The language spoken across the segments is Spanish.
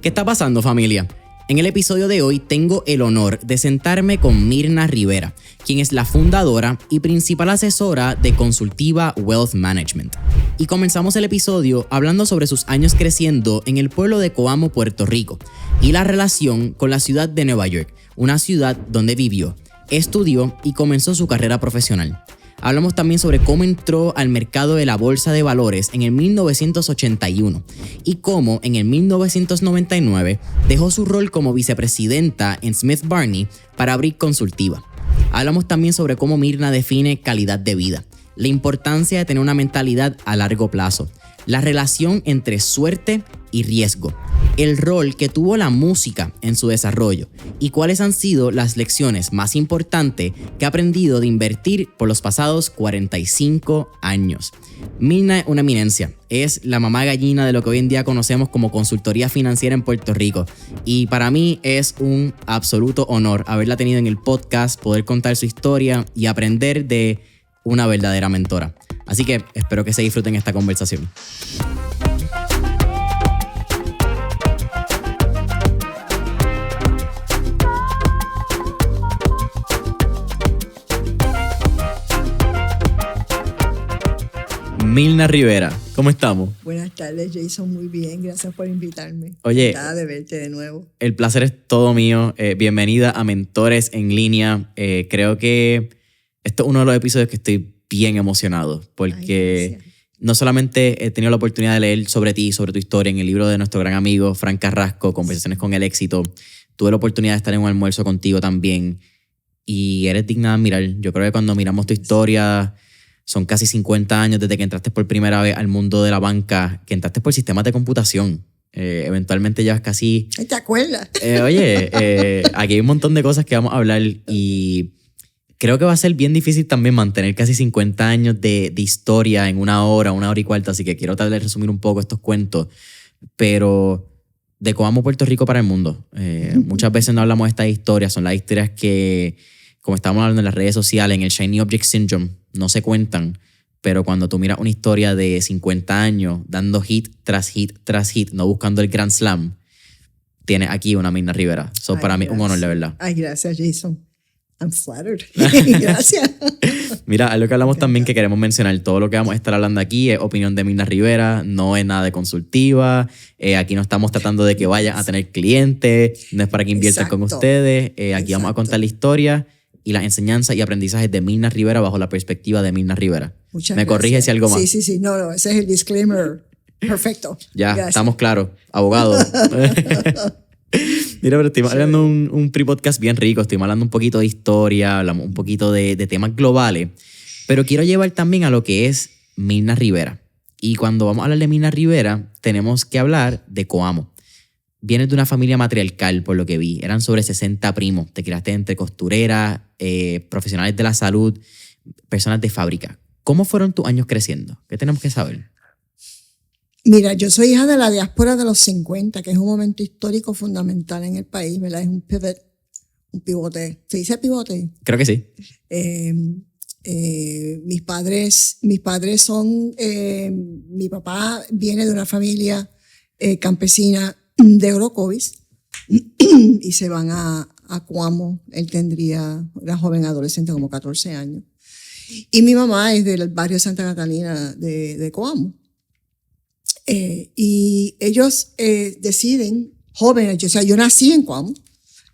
¿Qué está pasando, familia? En el episodio de hoy tengo el honor de sentarme con Mirna Rivera, quien es la fundadora y principal asesora de Consultiva Wealth Management. Y comenzamos el episodio hablando sobre sus años creciendo en el pueblo de Coamo, Puerto Rico, y la relación con la ciudad de Nueva York, una ciudad donde vivió, estudió y comenzó su carrera profesional. Hablamos también sobre cómo entró al mercado de la bolsa de valores en el 1981 y cómo en el 1999 dejó su rol como vicepresidenta en Smith Barney para abrir Consultiva. Hablamos también sobre cómo Mirna define calidad de vida, la importancia de tener una mentalidad a largo plazo, la relación entre suerte y riesgo, el rol que tuvo la música en su desarrollo y cuáles han sido las lecciones más importantes que ha aprendido de invertir por los pasados 45 años. Mirna es una eminencia, es la mamá gallina de lo que hoy en día conocemos como consultoría financiera en Puerto Rico y para mí es un absoluto honor haberla tenido en el podcast, poder contar su historia y aprender de una verdadera mentora. Así que espero que se disfruten esta conversación. Mirna Rivera, ¿cómo estamos? Buenas tardes, Jason, muy bien, gracias por invitarme. Oye, encantada de verte de nuevo. El placer es todo mío. Bienvenida a Mentores en Línea. Creo que esto es uno de los episodios que estoy bien emocionado porque no solamente he tenido la oportunidad de leer sobre ti, sobre tu historia en el libro de nuestro gran amigo Frank Carrasco, Conversaciones con el Éxito. Tuve la oportunidad de estar en un almuerzo contigo también y eres digna de admirar. Yo creo que cuando miramos tu historia, son casi 50 años desde que entraste por primera vez al mundo de la banca, que entraste por sistemas de computación. Eventualmente llevas casi... ¿Te acuerdas? Aquí hay un montón de cosas que vamos a hablar y creo que va a ser bien difícil también mantener casi 50 años de historia en una hora y cuarto, así que quiero tal vez resumir un poco estos cuentos, pero de Coamo, Puerto Rico para el mundo. Muchas veces no hablamos de estas historias, son las historias que, como estábamos hablando en las redes sociales, en el Shiny Object Syndrome, no se cuentan, pero cuando tú miras una historia de 50 años dando hit tras hit tras hit, no buscando el Grand Slam, tienes aquí una Mirna Rivera. Para mí un honor, de verdad. Ay, gracias, Jason. I'm flattered. Gracias. Mira, algo que hablamos también que queremos mencionar, todo lo que vamos a estar hablando aquí es opinión de Mirna Rivera, no es nada de consultiva, aquí no estamos tratando de que vayan a tener clientes, no es para que inviertan con ustedes, aquí vamos a contar la historia y las enseñanzas y aprendizajes de Mirna Rivera bajo la perspectiva de Mirna Rivera. Muchas ¿Me gracias. corriges si algo más? Sí, no, ese es el disclaimer perfecto. Ya, gracias. Estamos claros, abogado. Mira, pero estoy hablando un pre-podcast bien rico, estoy hablando un poquito de historia, hablamos un poquito de temas globales, pero quiero llevar también a lo que es Mirna Rivera. Y cuando vamos a hablar de Mirna Rivera, tenemos que hablar de Coamo. Vienes de una familia matriarcal, por lo que vi. Eran sobre 60 primos. Te criaste entre costureras, profesionales de la salud, personas de fábrica. ¿Cómo fueron tus años creciendo? ¿Qué tenemos que saber? Mira, yo soy hija de la diáspora de los 50, que es un momento histórico fundamental en el país, ¿verdad? Es un pivot, un pivote. ¿Se dice pivote? Creo que sí. Mis padres son... mi papá viene de una familia campesina de Orocovis y se van a Coamo. Él era joven adolescente, como 14 años. Y mi mamá es del barrio Santa Catalina de Coamo. Y ellos deciden, jóvenes, yo nací en Coamo,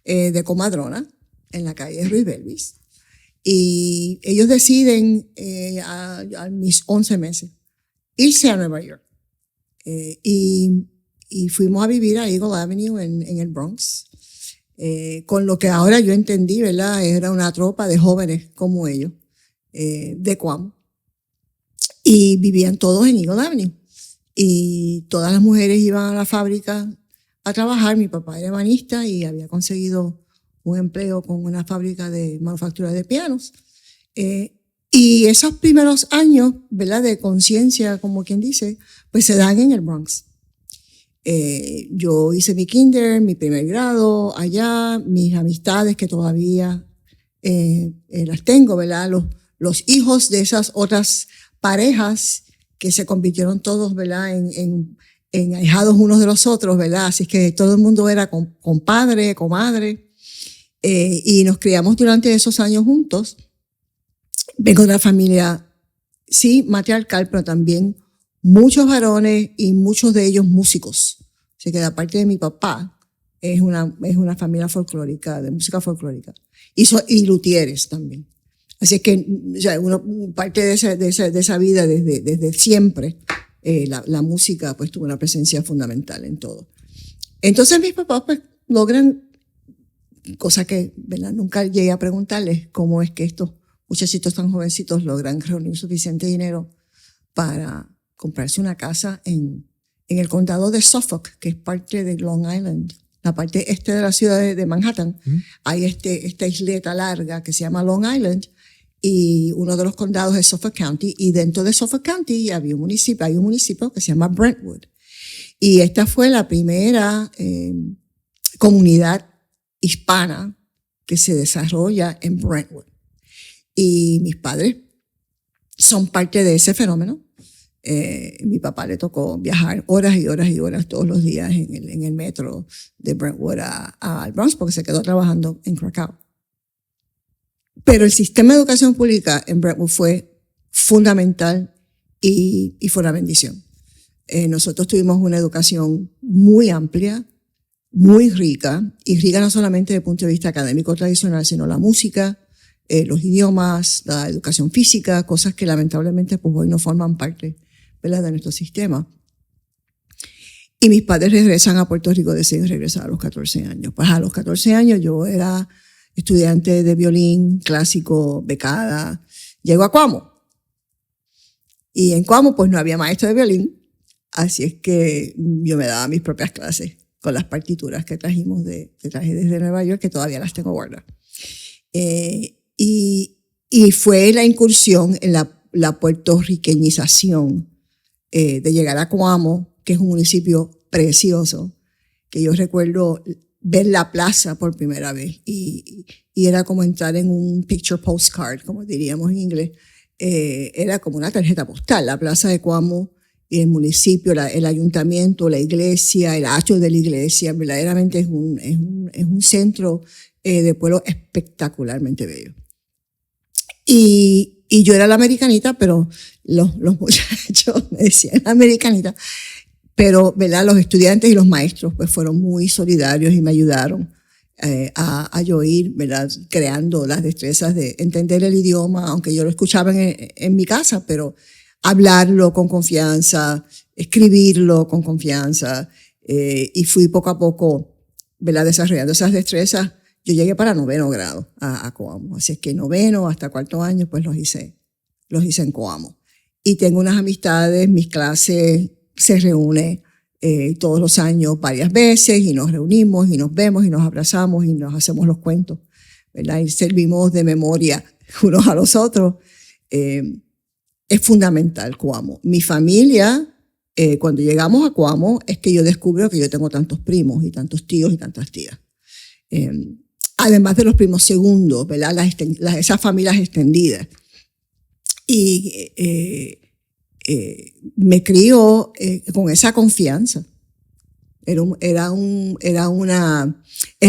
de comadrona, en la calle Ruiz Belvis, y ellos deciden a mis 11 meses irse a Nueva York. Y fuimos a vivir a Eagle Avenue en el Bronx, con lo que ahora yo entendí, ¿verdad? Era una tropa de jóvenes como ellos, de Coamo, y vivían todos en Eagle Avenue. Y todas las mujeres iban a la fábrica a trabajar. Mi papá era ebanista y había conseguido un empleo con una fábrica de manufactura de pianos. Y esos primeros años, ¿verdad?, de conciencia, como quien dice, pues se dan en el Bronx. Yo hice mi kinder, mi primer grado allá, mis amistades que todavía las tengo, ¿verdad? Los hijos de esas otras parejas que se convirtieron todos, ¿verdad?, ahijados unos de los otros, ¿verdad? Así que todo el mundo era compadre, comadre, y nos criamos durante esos años juntos. Vengo de una familia, sí, matriarcal, pero también muchos varones y muchos de ellos músicos. Así que de parte de mi papá es una familia folclórica, de música folclórica. Y luthieres también. Así es que parte de esa vida desde siempre, la música pues tuvo una presencia fundamental en todo. Entonces mis papás pues logran, cosa que, ¿verdad?, nunca llegué a preguntarles, cómo es que estos muchachitos tan jovencitos logran reunir suficiente dinero para comprarse una casa en el condado de Suffolk, que es parte de Long Island, la parte este de la ciudad de Manhattan. Hay esta isleta larga que se llama Long Island, y uno de los condados es Suffolk County, y dentro de Suffolk County hay un municipio que se llama Brentwood. Y esta fue la primera comunidad hispana que se desarrolla en Brentwood. Y mis padres son parte de ese fenómeno. Mi papá le tocó viajar horas y horas y horas todos los días en el metro de Brentwood al Bronx, porque se quedó trabajando en Krakow. Pero el sistema de educación pública en Brentwood fue fundamental y fue una bendición. Nosotros tuvimos una educación muy amplia, muy rica, y rica no solamente desde el punto de vista académico tradicional, sino la música, los idiomas, la educación física, cosas que lamentablemente pues hoy no forman parte, ¿verdad?, de nuestro sistema. Y mis padres regresan a Puerto Rico, deciden regresar a los 14 años. Pues a los 14 años yo era estudiante de violín clásico, becada. Llego a Cuamo. Y en Cuamo pues no había maestro de violín, así es que yo me daba mis propias clases con las partituras que traje desde Nueva York, que todavía las tengo guardadas. Y fue la incursión en la puertorriqueñización de llegar a Coamo, que es un municipio precioso, que yo recuerdo ver la plaza por primera vez y era como entrar en un picture postcard, como diríamos en inglés. Era como una tarjeta postal, la plaza de Coamo y el municipio, el ayuntamiento, la iglesia, el atrio de la iglesia, verdaderamente es un centro de pueblo espectacularmente bello. Y yo era la americanita, pero los muchachos me decían americanita, pero, ¿verdad?, los estudiantes y los maestros pues fueron muy solidarios y me ayudaron a yo ir, ¿verdad?, creando las destrezas de entender el idioma, aunque yo lo escuchaba en mi casa, pero hablarlo con confianza, escribirlo con confianza, y fui poco a poco, ¿verdad?, desarrollando esas destrezas. Yo llegué para 9º grado a Coamo, así es que 9º hasta 4º año pues los hice en Coamo. Y tengo unas amistades, mis clases se reúnen todos los años varias veces y nos reunimos y nos vemos y nos abrazamos y nos hacemos los cuentos, ¿verdad? Y servimos de memoria unos a los otros. Es fundamental Coamo. Mi familia, cuando llegamos a Coamo, es que yo descubro que yo tengo tantos primos y tantos tíos y tantas tías. Además de los primos segundos, ¿verdad?, esas familias extendidas. Y me crió con esa confianza. Es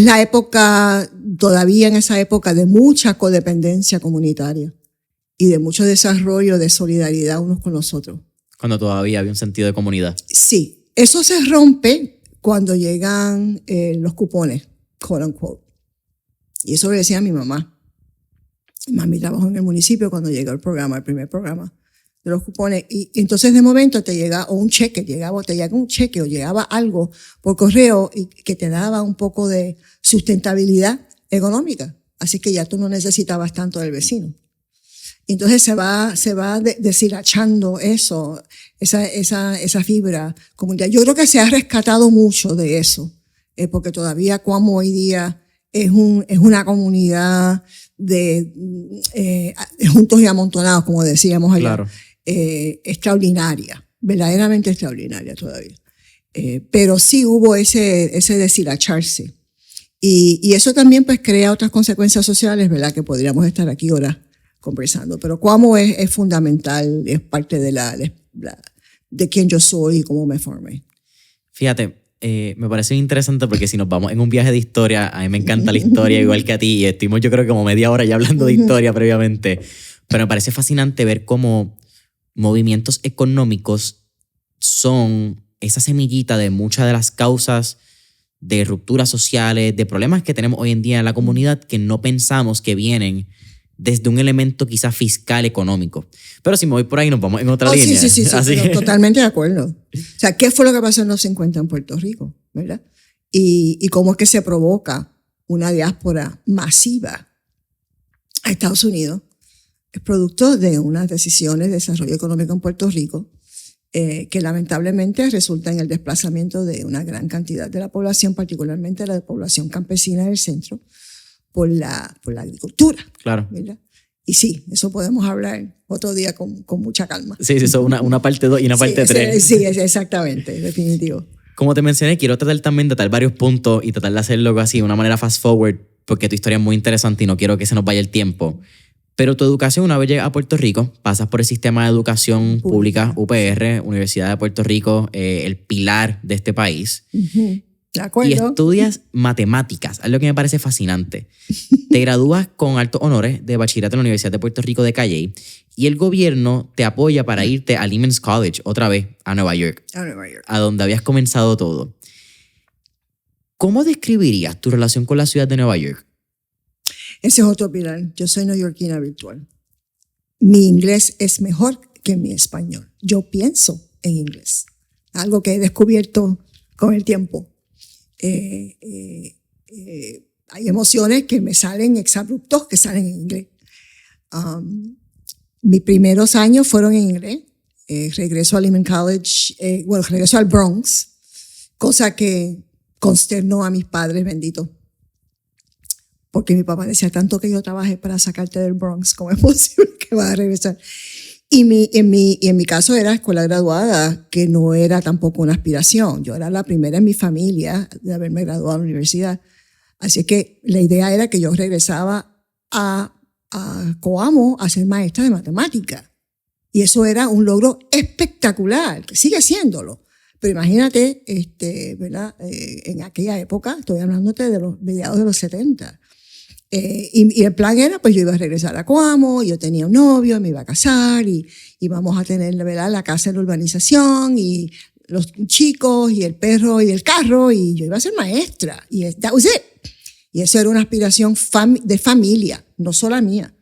la época, todavía en esa época, de mucha codependencia comunitaria y de mucho desarrollo de solidaridad unos con los otros. Cuando todavía había un sentido de comunidad. Sí, eso se rompe cuando llegan los cupones, quote unquote. Y eso lo decía a mi mamá. Mami trabajó en el municipio cuando llegó el primer programa de los cupones. Y entonces de momento te llega un cheque o llegaba algo por correo y que te daba un poco de sustentabilidad económica. Así que ya tú no necesitabas tanto del vecino. Y entonces se va deshilachando esa fibra comunitaria. Yo creo que se ha rescatado mucho de eso, porque todavía Coamo hoy día es una comunidad de juntos y amontonados, como decíamos allá. Claro. Extraordinaria, verdaderamente extraordinaria todavía. Pero sí hubo ese deshilacharse. Y eso también pues crea otras consecuencias sociales, ¿verdad?, que podríamos estar aquí horas conversando. Pero Coamo es fundamental, es parte de quien yo soy y cómo me formé. Fíjate, me parece interesante porque si nos vamos en un viaje de historia, a mí me encanta la historia igual que a ti y estuvimos yo creo que como media hora ya hablando de historia previamente, pero me parece fascinante ver cómo movimientos económicos son esa semillita de muchas de las causas de rupturas sociales, de problemas que tenemos hoy en día en la comunidad que no pensamos que vienen desde un elemento quizá fiscal económico. Pero si me voy por ahí nos vamos en otra línea. Sí, Así que... totalmente de acuerdo. O sea, ¿qué fue lo que pasó en los 50 en Puerto Rico? ¿Verdad? Y cómo es que se provoca una diáspora masiva a Estados Unidos. Es producto de unas decisiones de desarrollo económico en Puerto Rico que lamentablemente resulta en el desplazamiento de una gran cantidad de la población, particularmente la población campesina del centro, por la agricultura. Claro. ¿Verdad? Y sí, eso podemos hablar otro día con mucha calma. Sí, eso es una parte 2 y una parte 3. Sí, exactamente, definitivo. Como te mencioné, quiero tratar también de dar varios puntos y tratar de hacerlo así de una manera fast forward, porque tu historia es muy interesante y no quiero que se nos vaya el tiempo. Pero tu educación, una vez llegas a Puerto Rico, pasas por el sistema de educación pública, UPR, Universidad de Puerto Rico, el pilar de este país. Uh-huh. De acuerdo. Y estudias matemáticas, algo que me parece fascinante. Te gradúas con altos honores de bachillerato en la Universidad de Puerto Rico de Calley y el gobierno te apoya para irte a Lehman College otra vez a Nueva York. A donde habías comenzado todo. ¿Cómo describirías tu relación con la ciudad de Nueva York? Ese es otro pilar. Yo soy neoyorquina virtual. Mi inglés es mejor que mi español. Yo pienso en inglés. Algo que he descubierto con el tiempo. Hay emociones que me salen exabruptos que salen en inglés. Mis primeros años fueron en inglés. Regreso a Lehman College, regreso al Bronx, cosa que consternó a mis padres, bendito. Porque mi papá decía, tanto que yo trabajé para sacarte del Bronx, ¿cómo es posible que vas a regresar? Y en mi caso era escuela graduada, que no era tampoco una aspiración. Yo era la primera en mi familia de haberme graduado en la universidad. Así que la idea era que yo regresaba a Coamo a ser maestra de matemática. Y eso era un logro espectacular, que sigue siéndolo. Pero imagínate, ¿verdad? En aquella época, estoy hablándote de los mediados de los 70. Y el plan era, pues yo iba a regresar a Coamo, yo tenía un novio, me iba a casar y íbamos a tener, ¿verdad?, la casa en la urbanización y los chicos y el perro y el carro y yo iba a ser maestra. Y that was it. Y eso era una aspiración de familia, no solo mía,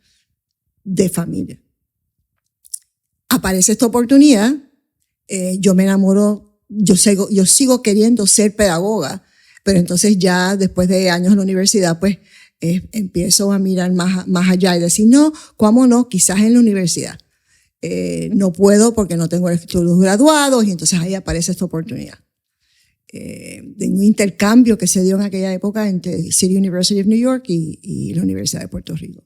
de familia. Aparece esta oportunidad, yo me enamoro, yo sigo queriendo ser pedagoga, pero entonces ya después de años en la universidad, pues empiezo a mirar más allá y decir, no, ¿cómo no? Quizás en la universidad. No puedo porque no tengo estudios graduados y entonces ahí aparece esta oportunidad. De un intercambio que se dio en aquella época entre City University of New York y la Universidad de Puerto Rico.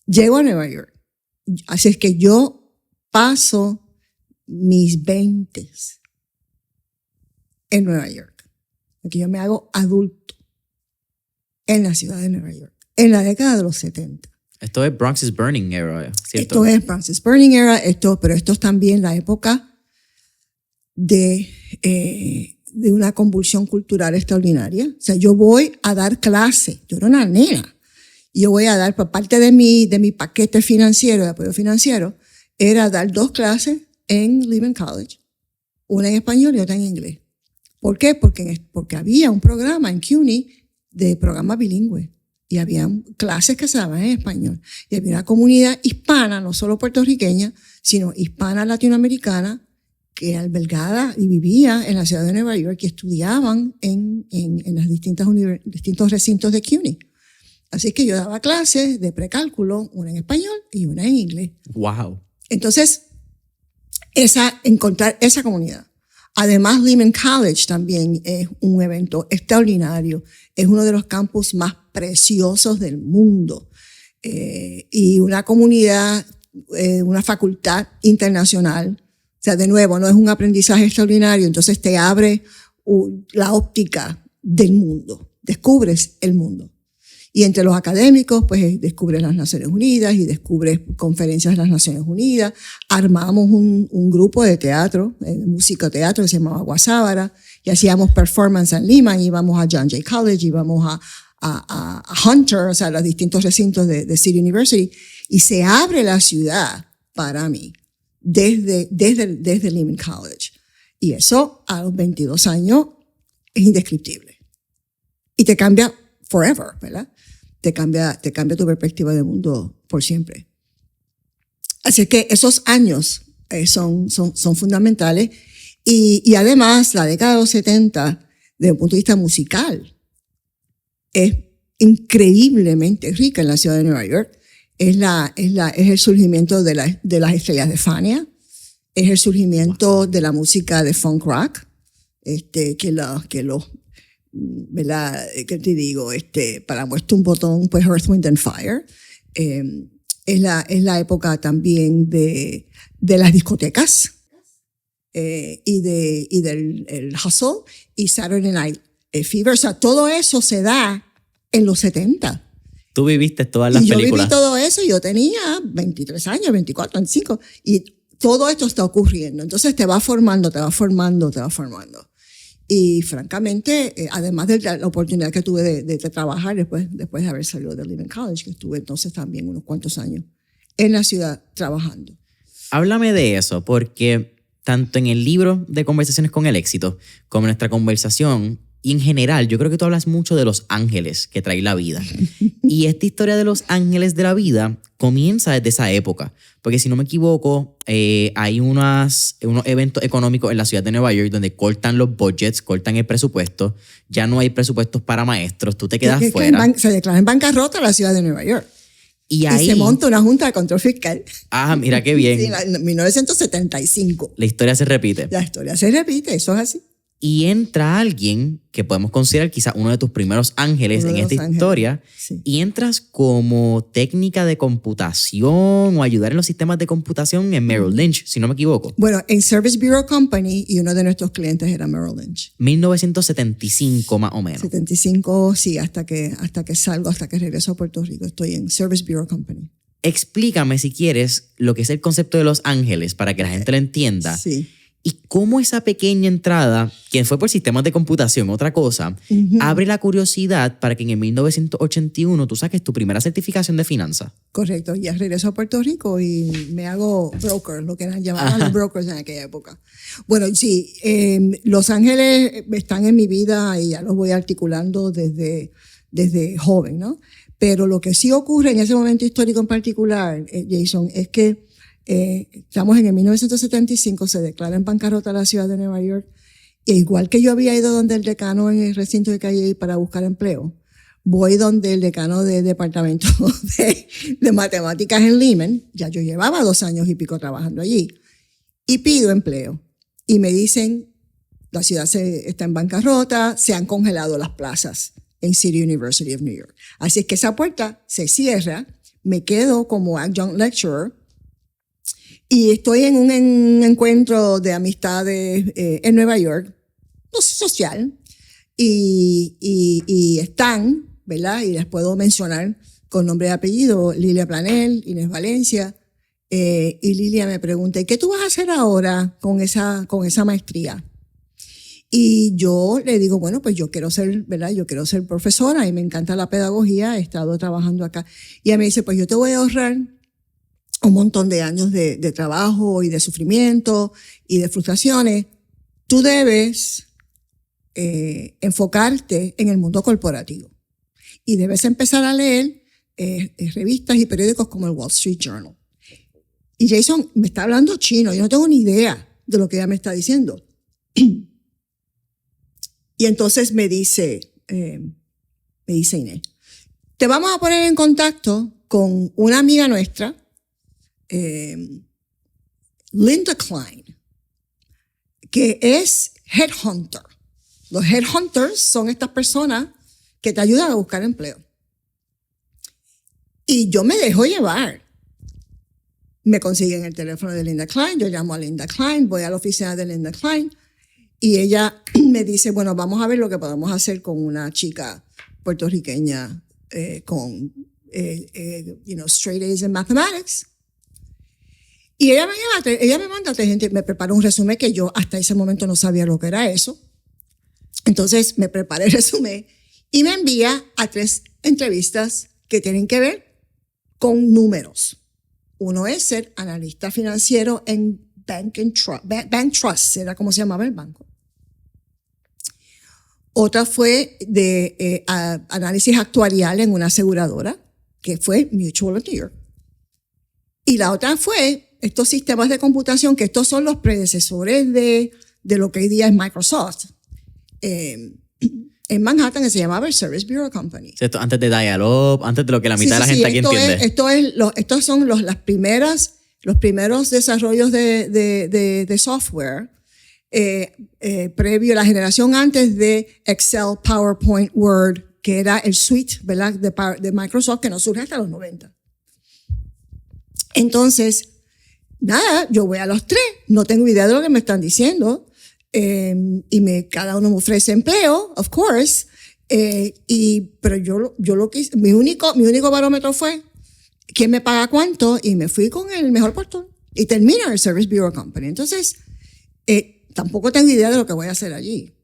Llego a Nueva York. Así es que yo paso mis 20s en Nueva York. Porque yo me hago adulto en la ciudad de Nueva York, en la década de los 70. Esto es Bronx is Burning era, ¿cierto? Esto es Bronx is Burning era, pero esto es también la época de una convulsión cultural extraordinaria. O sea, yo voy a dar clase, yo era una nena, yo voy a dar, por parte de mi paquete financiero, de apoyo financiero, era dar 2 clases en Lehman College, una en español y otra en inglés. ¿Por qué? Porque había un programa en CUNY de programa bilingüe y había clases que se daban en español. Y había una comunidad hispana, no solo puertorriqueña, sino hispana latinoamericana, que albergada y vivía en la ciudad de Nueva York y estudiaban en las distintos recintos de CUNY. Así que yo daba clases de precálculo, una en español y una en inglés. ¡Wow! Entonces, encontrar esa comunidad. Además, Lehman College también es un evento extraordinario. Es uno de los campus más preciosos del mundo. Y una comunidad, una facultad internacional. O sea, de nuevo, no es un aprendizaje extraordinario, entonces te abre la óptica del mundo. Descubres el mundo. Y entre los académicos, pues descubres las Naciones Unidas y descubres conferencias de las Naciones Unidas. Armamos un grupo de teatro, música teatro que se llamaba Guasábara, y hacíamos performance en Lima, íbamos a John Jay College, íbamos a Hunter, o sea, los distintos recintos de City University, y se abre la ciudad para mí desde Lehman College. Y eso a los 22 años es indescriptible. Y te cambia forever, ¿verdad? Te cambia tu perspectiva del mundo por siempre. Así que esos años son fundamentales. Y además, la década de los 70, desde un punto de vista musical, es increíblemente rica en la ciudad de Nueva York. Es el surgimiento de las estrellas de Fania, es el surgimiento de la música de funk rock, ¿verdad? ¿Qué te digo? Para muestra un botón, pues Earth, Wind and Fire. Es la época también de las discotecas y del el hustle y Saturday Night Fever. O sea, todo eso se da en los 70. Tú viviste todas las películas. Yo viví todo eso, yo tenía 23 años, 24, 25, y todo esto está ocurriendo. Entonces te va formando. Y francamente, además de la oportunidad que tuve de trabajar después de haber salido de Lehman College, que estuve entonces también unos cuantos años en la ciudad trabajando. Háblame de eso, porque tanto en el libro de Conversaciones con el Éxito, como en nuestra conversación, y en general, yo creo que tú hablas mucho de los ángeles que trae la vida. Y esta historia de los ángeles de la vida comienza desde esa época. Porque si no me equivoco, hay unos eventos económicos en la ciudad de Nueva York donde cortan los budgets, cortan el presupuesto. Ya no hay presupuestos para maestros, tú te quedas fuera. Se declara en bancarrota la ciudad de Nueva York. Y se monta una junta de control fiscal. Ah, mira qué bien. Sí, en 1975. La historia se repite. La historia se repite, eso es así. Y entra alguien que podemos considerar quizás uno de tus primeros ángeles en esta historia. Sí. Y entras como técnica de computación o ayudar en los sistemas de computación en Merrill Lynch, si no me equivoco. Bueno, en Service Bureau Company, y uno de nuestros clientes era Merrill Lynch. 1975 más o menos. 75, sí, hasta que regreso a Puerto Rico. Estoy en Service Bureau Company. Explícame, si quieres, lo que es el concepto de los ángeles para que la gente lo entienda. Sí. Y cómo esa pequeña entrada, que fue por sistemas de computación, otra cosa, abre la curiosidad para que en el 1981 tú saques tu primera certificación de finanzas. Correcto. Ya regreso a Puerto Rico y me hago broker, lo que llamaban los brokers en aquella época. Bueno, sí, Los Ángeles están en mi vida y ya los voy articulando desde joven, ¿no? Pero lo que sí ocurre en ese momento histórico en particular, Jason, es que estamos en el 1975, se declara en bancarrota la ciudad de Nueva York, e igual que yo había ido donde el decano en el recinto de Calle para buscar empleo, voy donde el decano del departamento de matemáticas en Lehman, ya yo llevaba 2 años y pico trabajando allí, y pido empleo. Y me dicen, la ciudad está en bancarrota, se han congelado las plazas en City University of New York. Así es que esa puerta se cierra, me quedo como adjunct lecturer, y estoy en un encuentro de amistades en Nueva York, no sé, social, y están, ¿verdad? Y les puedo mencionar con nombre y apellido, Lilia Planel, Inés Valencia, y Lilia me pregunta, ¿y qué tú vas a hacer ahora con esa maestría? Y yo le digo, bueno, pues yo quiero ser, ¿verdad? Yo quiero ser profesora y me encanta la pedagogía, he estado trabajando acá. Y ella me dice, pues yo te voy a ahorrar un montón de años de trabajo y de sufrimiento y de frustraciones. Tú debes enfocarte en el mundo corporativo y debes empezar a leer revistas y periódicos como el Wall Street Journal. Y Jason me está hablando chino, yo no tengo ni idea de lo que ella me está diciendo. Y entonces me dice Inés, te vamos a poner en contacto con una amiga nuestra, Linda Klein, que es headhunter. Los headhunters son estas personas que te ayudan a buscar empleo. Y yo me dejo llevar. Me consiguen el teléfono de Linda Klein, yo llamo a Linda Klein, voy a la oficina de Linda Klein y ella me dice, bueno, vamos a ver lo que podemos hacer con una chica puertorriqueña con straight A's en mathematics. Y ella me manda, me preparó un resumen que yo hasta ese momento no sabía lo que era eso. Entonces me preparé el resumen y me envía a 3 entrevistas que tienen que ver con números. Uno es ser analista financiero en Bank Trust, era como se llamaba el banco. Otra fue de análisis actuarial en una aseguradora, que fue Mutual of New York. Y la otra fue estos sistemas de computación, que estos son los predecesores de lo que hoy día es Microsoft. En Manhattan, que se llamaba el Service Bureau Company. Esto antes de Dial-Up, antes de lo que la mitad de la gente aquí entiende. Estos son los primeros desarrollos de software previo a la generación antes de Excel, PowerPoint, Word, que era el suite, ¿verdad? de Microsoft, que no surge hasta los 90. Entonces, nada, yo voy a los 3, no tengo idea de lo que me están diciendo, y cada uno me ofrece empleo, of course, pero yo lo que hice, mi único barómetro fue quién me paga cuánto, y me fui con el mejor postor y termino en el Service Bureau Company. Entonces, tampoco tengo idea de lo que voy a hacer allí.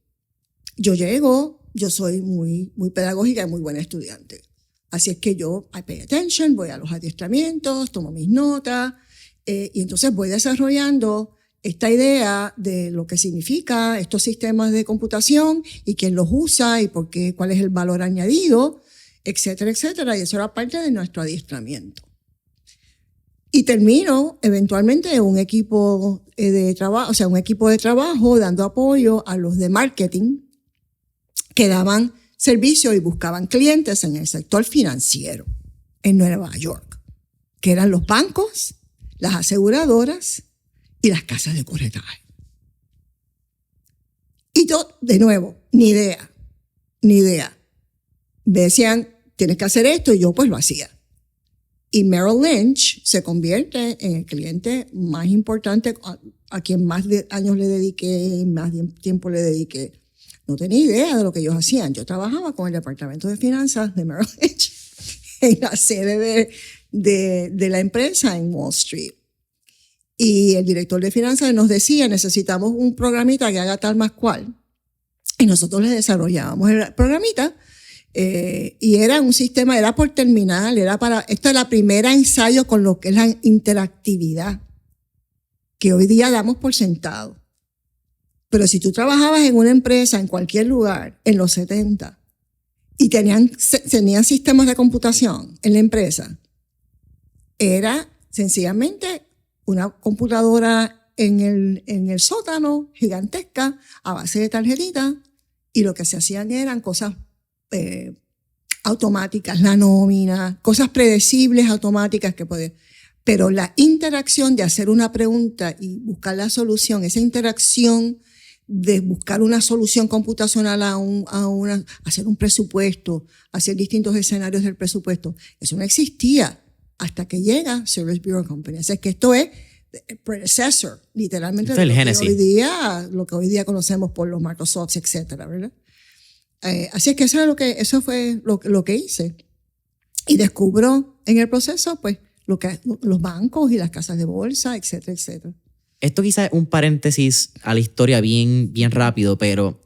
Yo llego, yo soy muy, muy pedagógica y muy buena estudiante. Así es que yo, I pay attention, voy a los adiestramientos, tomo mis notas, y entonces voy desarrollando esta idea de lo que significa estos sistemas de computación y quién los usa y por qué, cuál es el valor añadido, etcétera, etcétera. Y eso era parte de nuestro adiestramiento. Y termino eventualmente en un equipo de trabajo, dando apoyo a los de marketing que daban servicio y buscaban clientes en el sector financiero en Nueva York, que eran los bancos, las aseguradoras y las casas de corretaje. Y yo, de nuevo, ni idea. Me decían, tienes que hacer esto, y yo pues lo hacía. Y Merrill Lynch se convierte en el cliente más importante, a quien más años le dediqué, más tiempo le dediqué. No tenía idea de lo que ellos hacían. Yo trabajaba con el departamento de finanzas de Merrill Lynch en la sede de la empresa en Wall Street. Y el director de finanzas nos decía, necesitamos un programita que haga tal más cual. Y nosotros le desarrollábamos el programita, y era un sistema, era por terminal, esto es la primera ensayo con lo que es la interactividad, que hoy día damos por sentado. Pero si tú trabajabas en una empresa, en cualquier lugar, en los 70, y tenían sistemas de computación en la empresa, era sencillamente una computadora en el sótano, gigantesca, a base de tarjetitas, y lo que se hacían eran cosas automáticas, la nómina, cosas predecibles, automáticas que pueden. Pero la interacción de hacer una pregunta y buscar la solución, esa interacción de buscar una solución computacional hacer un presupuesto, hacer distintos escenarios del presupuesto, eso no existía hasta que llega Service Bureau Company. Así es que esto es el predecessor, literalmente, de lo que hoy día conocemos por los Microsoft, etcétera, ¿verdad? Así es que eso fue lo que hice. Y descubro en el proceso, pues, los bancos y las casas de bolsa, etcétera, etcétera. Esto quizás es un paréntesis a la historia bien, bien rápido, pero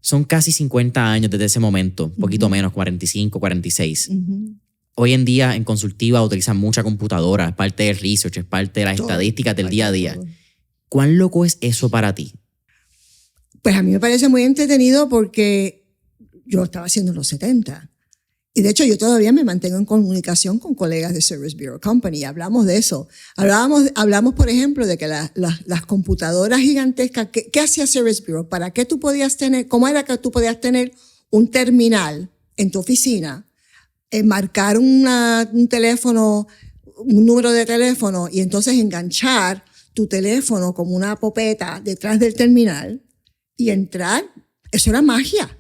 son casi 50 años desde ese momento, un poquito menos, 45, 46. Hoy en día en Consultiva utilizan mucha computadora, es parte del research, es parte de las estadísticas del día a día. ¿Cuán loco es eso para ti? Pues a mí me parece muy entretenido porque yo lo estaba haciendo en los 70. Y de hecho yo todavía me mantengo en comunicación con colegas de Service Bureau Company. Hablamos de eso. Hablamos por ejemplo, de que las computadoras gigantescas, ¿qué hacía Service Bureau? ¿Para qué tú podías tener, cómo era que tú podías tener un terminal en tu oficina, marcar un teléfono, un número de teléfono, y entonces enganchar tu teléfono como una popeta detrás del terminal y entrar? Eso era magia.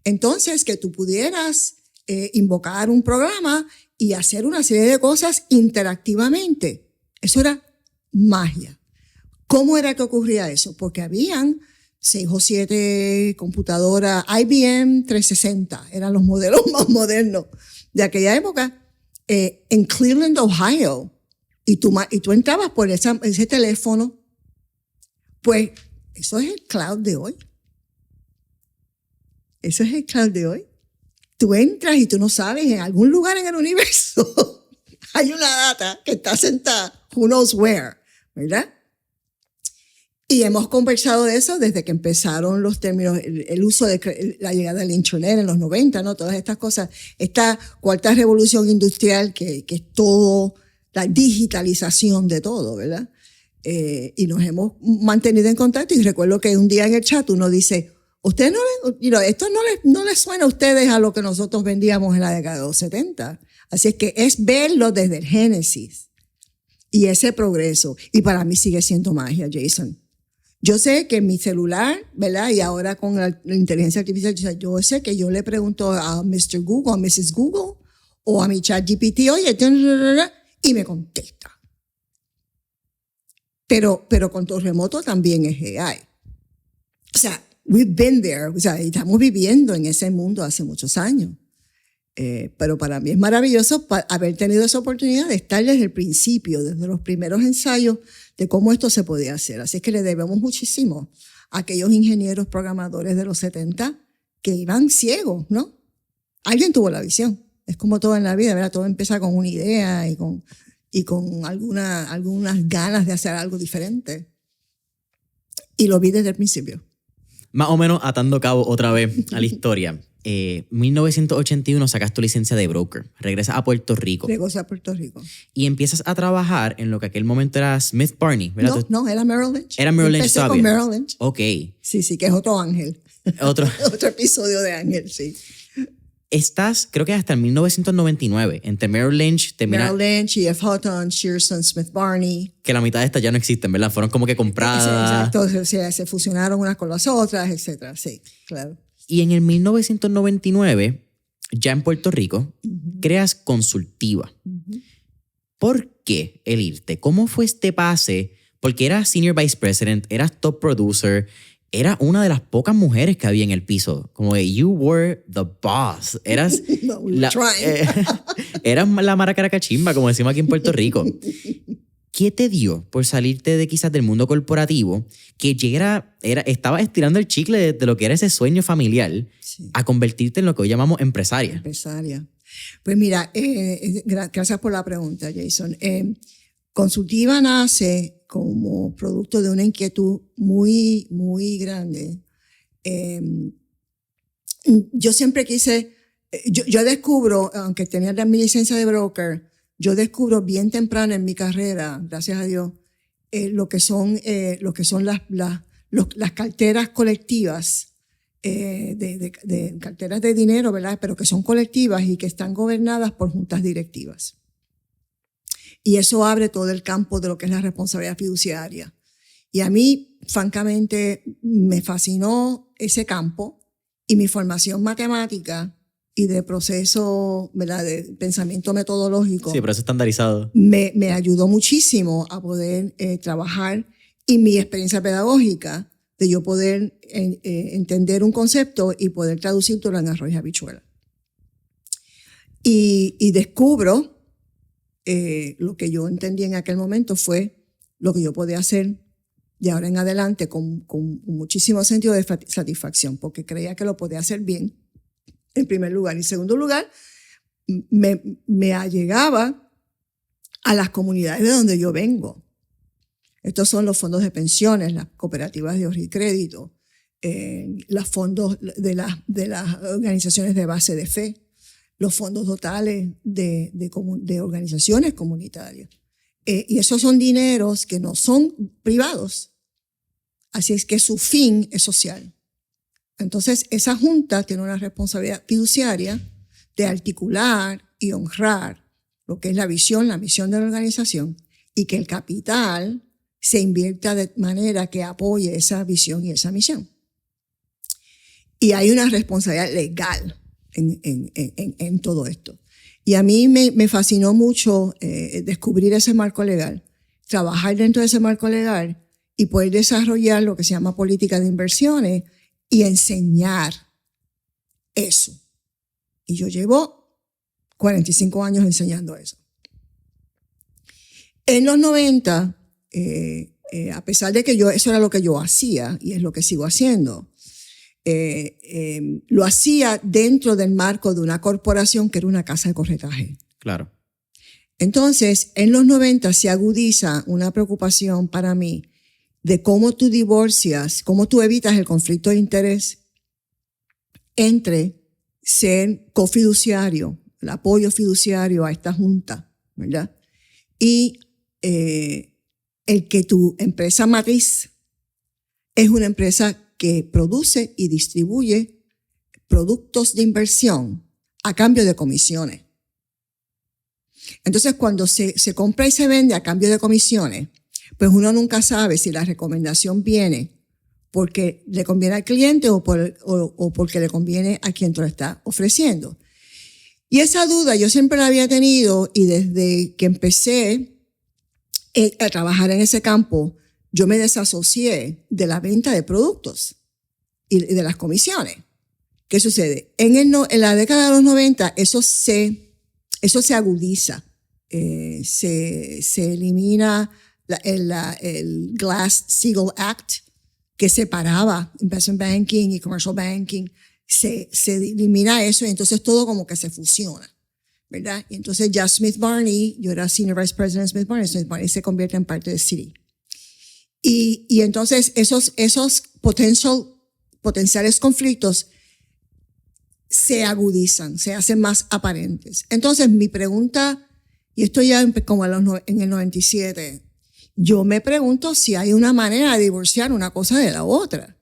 Entonces, que tú pudieras invocar un programa y hacer una serie de cosas interactivamente, eso era magia. ¿Cómo era que ocurría eso? Porque habían 6 o 7 computadoras, IBM 360, eran los modelos más modernos de aquella época, en Cleveland, Ohio. Y tú entrabas por ese teléfono. Pues eso es el cloud de hoy. Eso es el cloud de hoy. Tú entras y tú no sabes, en algún lugar en el universo hay una data que está sentada, who knows where, ¿verdad? Y hemos conversado de eso desde que empezaron los términos, el uso de la llegada del Internet en los 90, ¿no? Todas estas cosas. Esta cuarta revolución industrial que es todo, la digitalización de todo, ¿verdad? Y nos hemos mantenido en contacto y recuerdo que un día en el chat uno dice, ¿ustedes esto no les suena a ustedes a lo que nosotros vendíamos en la década de los 70? Así es que es verlo desde el génesis y ese progreso. Y para mí sigue siendo magia, Jason. Yo sé que mi celular, ¿verdad? Y ahora con la inteligencia artificial, yo sé que yo le pregunto a Mr. Google, a Mrs. Google, o a mi chat GPT, oye, y me contesta. Pero control remoto también es AI. O sea, we've been there, o sea, estamos viviendo en ese mundo hace muchos años. Pero para mí es maravilloso haber tenido esa oportunidad de estar desde el principio, desde los primeros ensayos de cómo esto se podía hacer. Así es que le debemos muchísimo a aquellos ingenieros programadores de los 70 que iban ciegos, ¿no? Alguien tuvo la visión. Es como todo en la vida, ¿verdad? Todo empieza con una idea y con algunas ganas de hacer algo diferente. Y lo vi desde el principio. Más o menos atando cabo otra vez a la historia. 1981 sacas tu licencia de broker, regresas a Puerto Rico. Regresas a Puerto Rico. Y empiezas a trabajar en lo que aquel momento era Smith Barney, ¿verdad? No, era Merrill Lynch. Era Merrill Lynch Empecé todavía. con Merrill Lynch. Ok. Sí, que es otro ángel. Otro episodio de Ángel, sí. Estás, creo que hasta el 1999, entre Merrill Lynch, Merrill Lynch, E.F. Hutton, Shearson, Smith Barney. Que la mitad de estas ya no existen, ¿verdad? Fueron como que compradas. Exacto, se fusionaron unas con las otras, etcétera. Sí, claro. Y en el 1999, ya en Puerto Rico, creas Consultiva. ¿Por qué el irte? ¿Cómo fue este pase? Porque eras Senior Vice President, eras Top Producer, era una de las pocas mujeres que había en el piso. Como de, you were the boss. Eras no, eras la mara caracachimba, como decimos aquí en Puerto Rico. ¿Qué te dio por salirte de quizás del mundo corporativo, que estaba estirando el chicle de lo que era ese sueño familiar, sí, a convertirte en lo que hoy llamamos empresaria? Empresaria. Pues mira, gracias por la pregunta, Jason. Consultiva nace como producto de una inquietud muy, muy grande. Yo siempre quise, yo descubro, aunque tenía mi licencia de broker, yo descubro bien temprano en mi carrera, gracias a Dios, lo que son las carteras colectivas, de carteras de dinero, ¿verdad? Pero que son colectivas y que están gobernadas por juntas directivas. Y eso abre todo el campo de lo que es la responsabilidad fiduciaria. Y a mí, francamente, me fascinó ese campo y mi formación matemática y de proceso, ¿verdad?, de pensamiento metodológico. Sí, proceso estandarizado. Me ayudó muchísimo a poder trabajar, y mi experiencia pedagógica de yo poder entender un concepto y poder traducirlo en arroz y habichuela. Y descubro lo que yo entendí en aquel momento fue lo que yo podía hacer de ahora en adelante con muchísimo sentido de satisfacción, porque creía que lo podía hacer bien, en primer lugar. Y en segundo lugar, me allegaba a las comunidades de donde yo vengo. Estos son los fondos de pensiones, las cooperativas de ahorro y crédito, los fondos de las organizaciones de base de fe, los fondos totales de organizaciones comunitarias. Y esos son dineros que no son privados. Así es que su fin es social. Entonces, esa junta tiene una responsabilidad fiduciaria de articular y honrar lo que es la visión, la misión de la organización, y que el capital se invierta de manera que apoye esa visión y esa misión. Y hay una responsabilidad legal en todo esto. Y a mí me fascinó mucho descubrir ese marco legal, trabajar dentro de ese marco legal y poder desarrollar lo que se llama política de inversiones y enseñar eso. Y yo llevo 45 años enseñando eso. En los 90, a pesar de que eso era lo que yo hacía y es lo que sigo haciendo, lo hacía dentro del marco de una corporación que era una casa de corretaje. Claro. Entonces, en los 90 se agudiza una preocupación para mí de cómo tú divorcias, cómo tú evitas el conflicto de interés entre ser cofiduciario, el apoyo fiduciario a esta junta, ¿verdad? Y el que tu empresa matriz es una empresa que produce y distribuye productos de inversión a cambio de comisiones. Entonces, cuando se compra y se vende a cambio de comisiones, pues uno nunca sabe si la recomendación viene porque le conviene al cliente o porque le conviene a quien te lo está ofreciendo. Y esa duda yo siempre la había tenido, y desde que empecé a trabajar en ese campo, yo me desasocié de la venta de productos y de las comisiones. ¿Qué sucede? En la década de los 90 eso se agudiza. Se elimina el Glass-Steagall Act, que separaba investment banking y commercial banking. Se elimina eso y entonces todo como que se fusiona, ¿verdad? Y entonces ya Smith Barney, yo era Senior Vice President de Smith Barney se convierte en parte de Citi. Y entonces esos potenciales conflictos se agudizan, se hacen más aparentes. Entonces mi pregunta, y esto ya como en el 97, yo me pregunto si hay una manera de divorciar una cosa de la otra.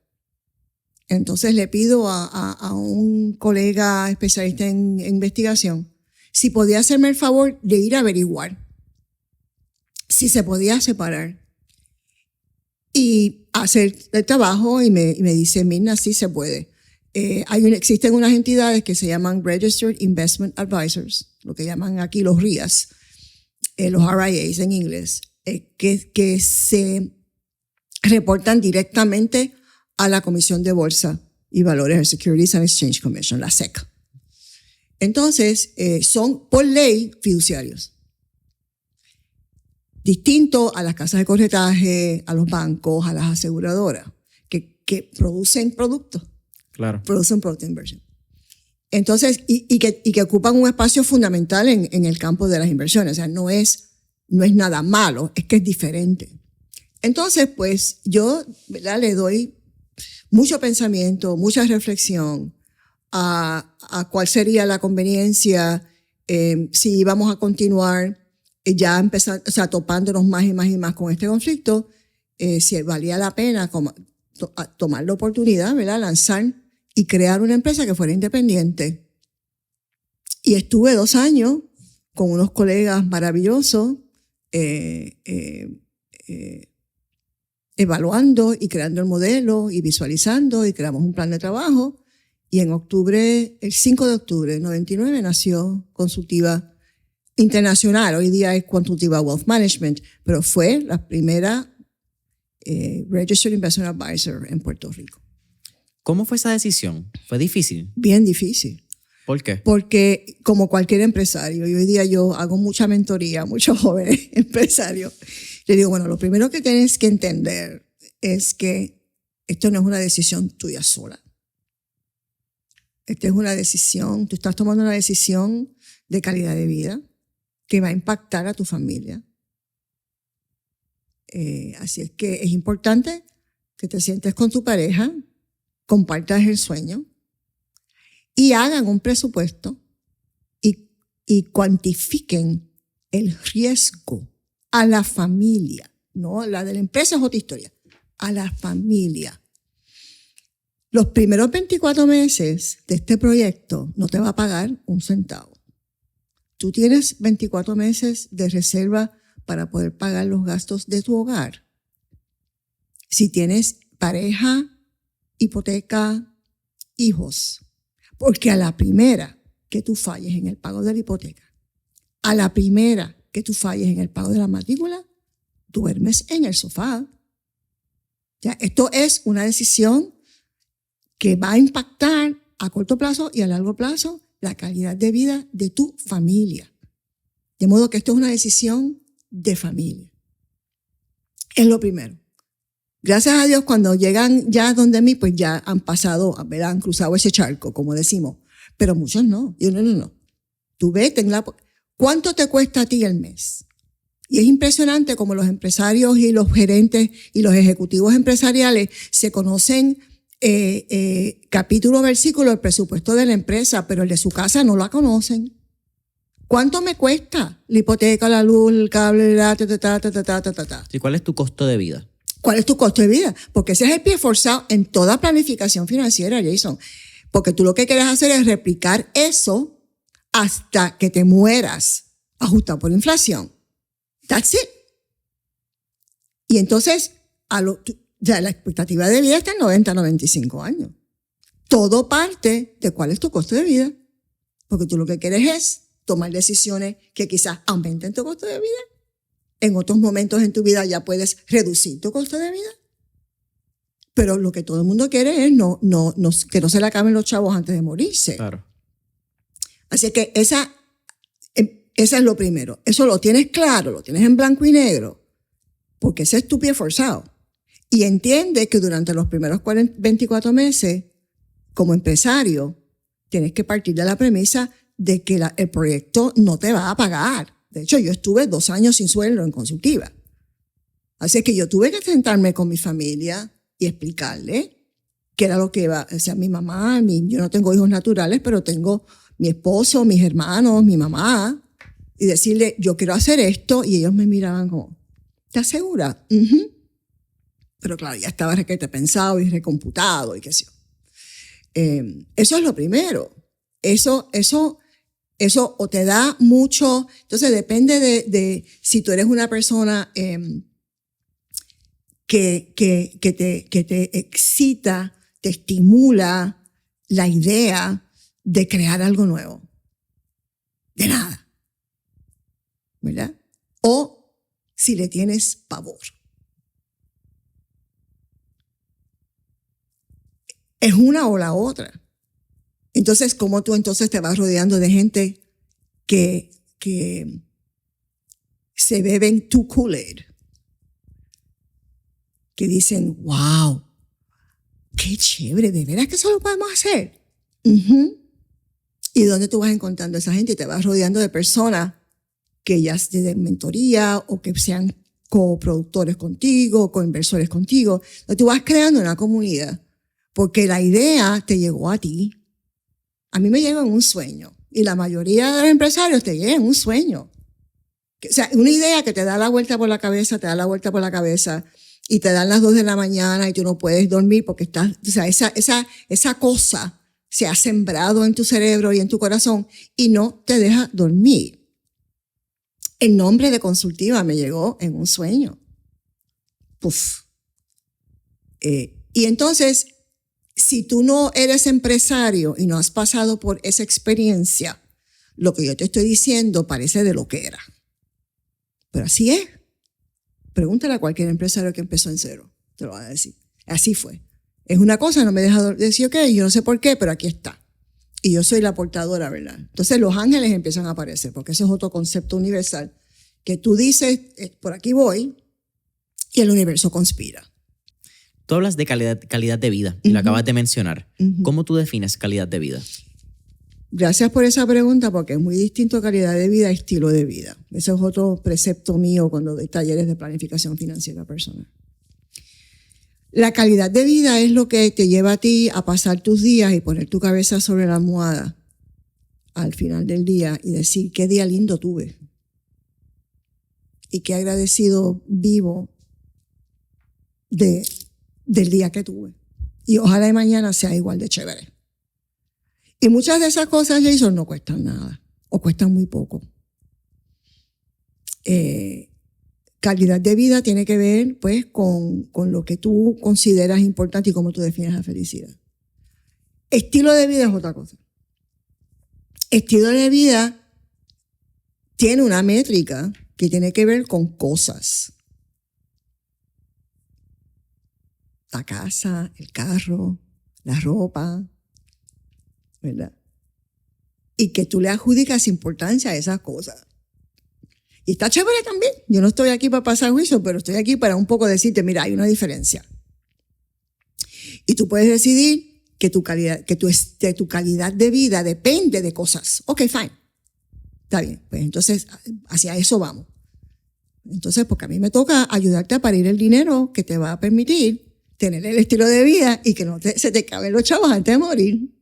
Entonces le pido a un colega especialista en investigación si podía hacerme el favor de ir a averiguar si se podía separar y hacer el trabajo, y me dice, Mirna, sí se puede. Existen unas entidades que se llaman Registered Investment Advisors, lo que llaman aquí los RIAs, los RIAs en inglés, que se reportan directamente a la Comisión de Bolsa y Valores, el Securities and Exchange Commission, la SEC. Entonces, son por ley fiduciarios. Distinto a las casas de corretaje, a los bancos, a las aseguradoras, que producen productos. Claro. Producen productos de inversión. Entonces, y que ocupan un espacio fundamental en el campo de las inversiones. O sea, no es nada malo, es que es diferente. Entonces, pues, yo, ¿verdad?, le doy mucho pensamiento, mucha reflexión a cuál sería la conveniencia, si íbamos a continuar ya empezar, o sea, topándonos más y más y más con este conflicto, si valía la pena tomar la oportunidad, ¿verdad?, lanzar y crear una empresa que fuera independiente. Y estuve 2 años con unos colegas maravillosos, evaluando y creando el modelo y visualizando, y creamos un plan de trabajo. Y en octubre, el 5 de octubre del 99, nació Consultiva Internacional. Hoy día es Consultiva Wealth Management, pero fue la primera Registered Investment Advisor en Puerto Rico. ¿Cómo fue esa decisión? ¿Fue difícil? Bien difícil. ¿Por qué? Porque como cualquier empresario, y hoy día yo hago mucha mentoría a muchos jóvenes empresarios, le digo, bueno, lo primero que tienes que entender es que esto no es una decisión tuya sola. Esta es una decisión, tú estás tomando una decisión de calidad de vida que va a impactar a tu familia. Así es que es importante que te sientes con tu pareja, compartas el sueño y hagan un presupuesto y cuantifiquen el riesgo a la familia. No, la de la empresa es otra historia. A la familia. Los primeros 24 meses de este proyecto no te va a pagar un centavo. Tú tienes 24 meses de reserva para poder pagar los gastos de tu hogar. Si tienes pareja, hipoteca, hijos, porque a la primera que tú falles en el pago de la hipoteca, a la primera que tú falles en el pago de la matrícula, duermes en el sofá. sea, esto es una decisión que va a impactar a corto plazo y a largo plazo la calidad de vida de tu familia. De modo que esto es una decisión de familia. Es lo primero. Gracias a Dios, cuando llegan ya donde mí, pues ya han pasado, ¿verdad? Han cruzado ese charco, como decimos. Pero muchos no. Yo no. Tú ves, ¿cuánto te cuesta a ti el mes? Y es impresionante como los empresarios y los gerentes y los ejecutivos empresariales se conocen capítulo, versículo, el presupuesto de la empresa, pero el de su casa no la conocen. ¿Cuánto me cuesta la hipoteca, la luz, el cable, ¿Y cuál es tu costo de vida? ¿Cuál es tu costo de vida? Porque ese es el pie forzado en toda planificación financiera, Jason. Porque tú lo que quieres hacer es replicar eso hasta que te mueras, ajustado por inflación. That's it. Y entonces, ya la expectativa de vida está en 90, 95 años. Todo parte de cuál es tu costo de vida. Porque tú lo que quieres es tomar decisiones que quizás aumenten tu costo de vida. En otros momentos en tu vida ya puedes reducir tu costo de vida. Pero lo que todo el mundo quiere es que no se le acaben los chavos antes de morirse. Claro. Así que esa es lo primero. Eso lo tienes claro, lo tienes en blanco y negro, porque ese es tu pie forzado. Y entiende que durante los primeros 24 meses, como empresario, tienes que partir de la premisa de que el proyecto no te va a pagar. De hecho, yo estuve 2 años sin sueldo en consultiva. Así que yo tuve que sentarme con mi familia y explicarle qué era lo que iba. O sea, mi mamá, yo no tengo hijos naturales, pero tengo mi esposo, mis hermanos, mi mamá, y decirle, yo quiero hacer esto, y ellos me miraban como, ¿estás segura? Uh-huh. Pero claro, ya estaba requete pensado y recomputado y qué sé yo. Eso es lo primero. Eso o te da mucho, entonces depende de si tú eres una persona que te excita, te estimula la idea de crear algo nuevo. De nada. ¿Verdad? O si le tienes pavor. Es una o la otra. Entonces, ¿cómo tú entonces te vas rodeando de gente que se beben tu Kool-Aid? Que dicen, wow, qué chévere, ¿de veras que eso lo podemos hacer? Uh-huh. ¿Y dónde tú vas encontrando a esa gente? Y te vas rodeando de personas que ya se den mentoría o que sean coproductores contigo, coinversores contigo. Entonces, tú vas creando una comunidad porque la idea te llegó a ti. A mí me llega en un sueño y la mayoría de los empresarios te llega en un sueño. O sea, una idea que te da la vuelta por la cabeza, y te dan las 2 de la mañana y tú no puedes dormir porque estás, o sea, esa cosa se ha sembrado en tu cerebro y en tu corazón y no te deja dormir. El nombre de Consultiva me llegó en un sueño. Puf. Y entonces, si tú no eres empresario y no has pasado por esa experiencia, lo que yo te estoy diciendo parece de lo que era. Pero así es. Pregúntale a cualquier empresario que empezó en cero. Te lo va a decir. Así fue. Es una cosa, no me deja decir, ok, yo no sé por qué, pero aquí está. Y yo soy la portadora, ¿verdad? Entonces los ángeles empiezan a aparecer, porque ese es otro concepto universal, que tú dices, por aquí voy, y el universo conspira. Tú hablas de calidad de vida, y lo acabas de mencionar. ¿Cómo tú defines calidad de vida? Gracias por esa pregunta, porque es muy distinto calidad de vida a estilo de vida. Ese es otro precepto mío cuando doy talleres de planificación financiera personal. La calidad de vida es lo que te lleva a ti a pasar tus días y poner tu cabeza sobre la almohada al final del día y decir qué día lindo tuve y qué agradecido vivo del día que tuve. Y ojalá mañana sea igual de chévere. Y muchas de esas cosas, Jason, no cuestan nada o cuestan muy poco. Calidad de vida tiene que ver pues con lo que tú consideras importante y cómo tú defines la felicidad. Estilo de vida es otra cosa. Estilo de vida tiene una métrica que tiene que ver con cosas. la casa, el carro, la ropa, ¿verdad? Y que tú le adjudicas importancia a esas cosas. Y está chévere también. Yo no estoy aquí para pasar juicio, pero estoy aquí para un poco decirte, mira, hay una diferencia. Y tú puedes decidir que tu calidad de vida depende de cosas. Ok, fine. Está bien. Pues entonces, hacia eso vamos. Entonces, porque a mí me toca ayudarte a parir el dinero que te va a permitir tener el estilo de vida y que no se te caben los chavos antes de morir.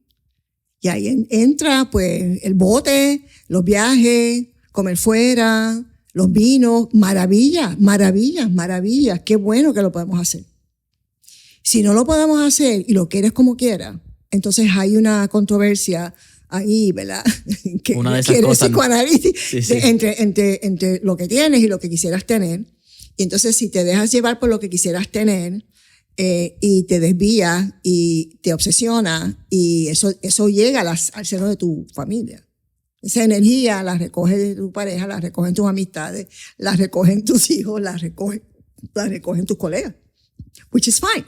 Y ahí entra, pues, el bote, los viajes, comer fuera, los vinos, maravillas, maravillas, maravillas. Qué bueno que lo podemos hacer. Si no lo podemos hacer y lo quieres como quieras, entonces hay una controversia ahí, ¿verdad? Que una de esas cosas, psicoanálisis sí. entre lo que tienes y lo que quisieras tener. Y entonces si te dejas llevar por lo que quisieras tener y te desvías y te obsesiona y eso llega al seno de tu familia. Esa energía la recoge de tu pareja, la recogen tus amistades, la recogen tus hijos, la recogen tus colegas. Which is fine.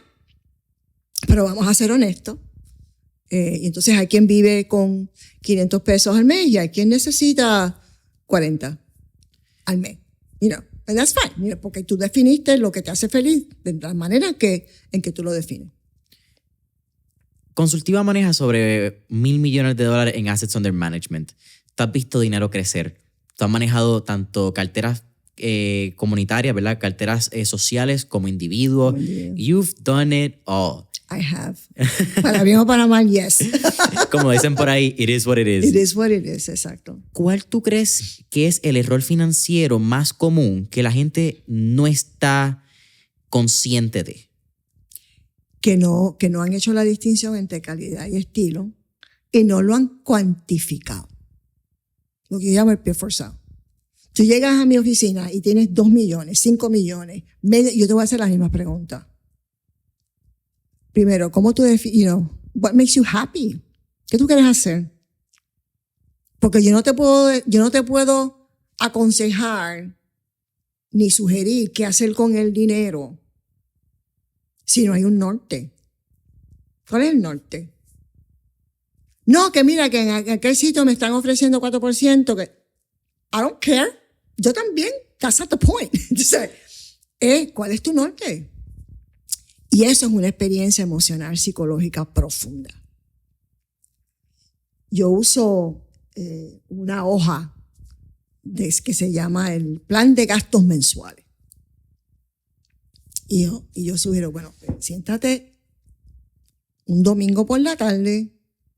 Pero vamos a ser honestos. Y entonces hay quien vive con 500 pesos al mes y hay quien necesita 40 al mes. You know, and that's fine. Mira, porque tú definiste lo que te hace feliz de la manera en que tú lo defines. Consultiva maneja sobre $1,000 millones en assets under management. Tú has visto dinero crecer. Tú has manejado tanto carteras comunitarias, ¿verdad? Carteras sociales como individuo. You've done it all. I have. Para bien o para mal, yes. Como dicen por ahí, it is what it is. It is what it is, exacto. ¿Cuál tú crees que es el error financiero más común que la gente no está consciente de? Que no han hecho la distinción entre calidad y estilo y no lo han cuantificado. Lo que yo llamo el pie forzado. Tú llegas a mi oficina y tienes 2 millones, 5 millones, yo te voy a hacer las mismas preguntas. Primero, ¿cómo tú defines, what makes you happy? ¿Qué tú quieres hacer? Porque yo no te puedo aconsejar ni sugerir qué hacer con el dinero si no hay un norte. ¿Cuál es el norte? No, que mira, que en aquel sitio me están ofreciendo 4%, que I don't care. Yo también, that's not the point. Entonces, ¿cuál es tu norte? Y eso es una experiencia emocional, psicológica profunda. Yo uso una hoja que se llama el plan de gastos mensuales. Y yo sugiero, bueno, siéntate un domingo por la tarde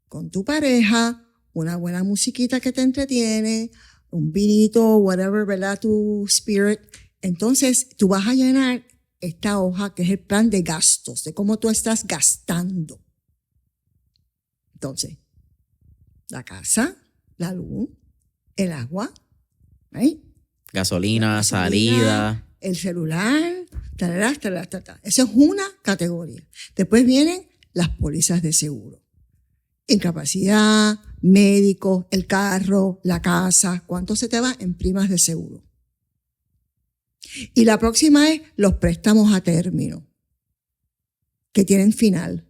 con tu pareja, una buena musiquita que te entretiene, un vinito, whatever, ¿verdad? Tu spirit. Entonces, tú vas a llenar esta hoja que es el plan de gastos, de cómo tú estás gastando. Entonces, la casa, la luz, el agua, ¿right? Gasolina, salida. El celular, Esa es una categoría. Después vienen las pólizas de seguro. Incapacidad, médico, el carro, la casa. ¿Cuánto se te va en primas de seguro? Y la próxima es los préstamos a término, que tienen final.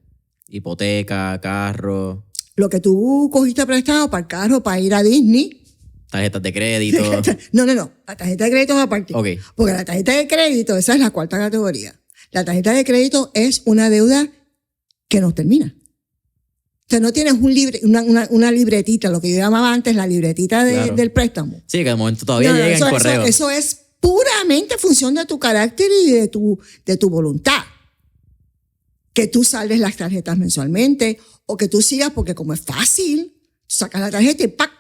Hipoteca, carro. Lo que tú cogiste prestado para el carro, para ir a Disney. Tarjetas de crédito. No. La tarjeta de crédito es aparte. Okay. Porque la tarjeta de crédito, esa es la cuarta categoría. La tarjeta de crédito es una deuda que no termina. O sea, no tienes una libretita, lo que yo llamaba antes la libretita Claro. del préstamo. Sí, que de momento todavía llega en correo. Eso es puramente función de tu carácter y de tu voluntad. Que tú saldes las tarjetas mensualmente o que tú sigas porque como es fácil, sacas la tarjeta y ¡pac!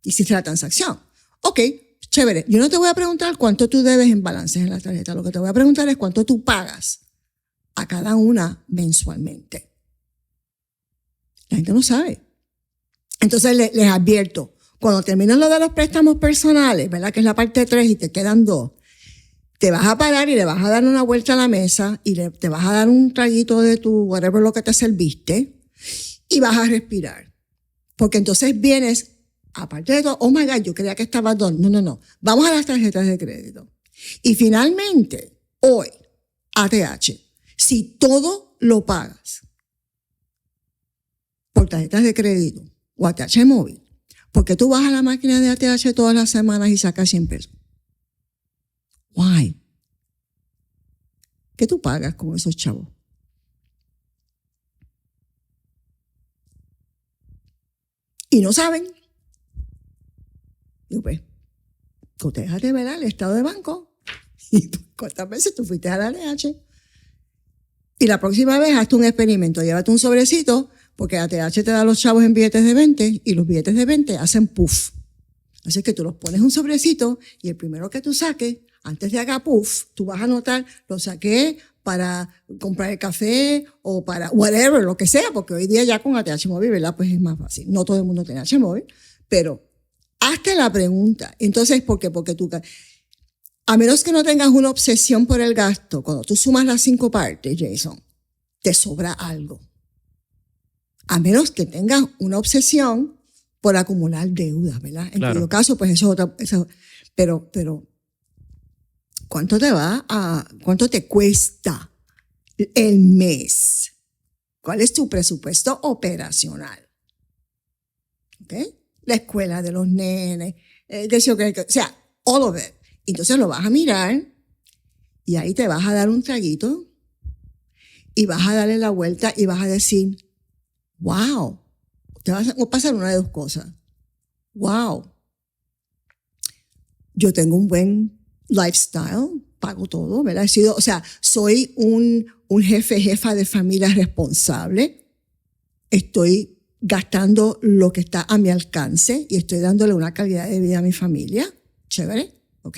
Hiciste la transacción. Ok, chévere. Yo no te voy a preguntar cuánto tú debes en balances en la tarjeta. Lo que te voy a preguntar es cuánto tú pagas a cada una mensualmente. La gente no sabe. Entonces les advierto, cuando terminas lo de los préstamos personales, ¿verdad? Que es la parte 3 y te quedan 2, te vas a parar y le vas a dar una vuelta a la mesa y te vas a dar un traguito de tu whatever lo que te serviste y vas a respirar. Porque entonces vienes, aparte de todo, oh my God, yo creía que estaba dos. No. Vamos a las tarjetas de crédito. Y finalmente, hoy, ATH, Si todo lo pagas por tarjetas de crédito o ATH móvil, ¿por qué tú vas a la máquina de ATH todas las semanas y sacas 100 pesos? Why? ¿Qué tú pagas con esos chavos? Y no saben. Y pues, cotéjate, ¿verdad? El estado de banco. Y cuántas veces tú fuiste a la ATH. Y la próxima vez hazte un experimento. Llévate un sobrecito, porque ATH te da los chavos en billetes de 20 y los billetes de 20 hacen puff. Así que tú los pones en un sobrecito y el primero que tú saques, antes de haga puff, tú vas a notar, lo saqué para comprar el café o para whatever, lo que sea, porque hoy día ya con ATH móvil, ¿verdad? Pues es más fácil. No todo el mundo tiene ATH móvil, pero hazte la pregunta. Entonces, ¿por qué? Porque tú, a menos que no tengas una obsesión por el gasto, cuando tú sumas las 5 partes, Jason, te sobra algo. A menos que tengas una obsesión por acumular deudas, ¿verdad? En todo caso, pues eso es otra. Pero, ¿cuánto te cuesta el mes? ¿Cuál es tu presupuesto operacional? ¿Ok? La escuela de los nenes, o sea, all of it. Entonces lo vas a mirar y ahí te vas a dar un traguito y vas a darle la vuelta y vas a decir, wow, te va a pasar una de dos cosas. Wow, yo tengo un buen lifestyle, pago todo, ¿verdad? Soy un jefa de familia responsable. Estoy gastando lo que está a mi alcance y estoy dándole una calidad de vida a mi familia. Chévere, ¿ok?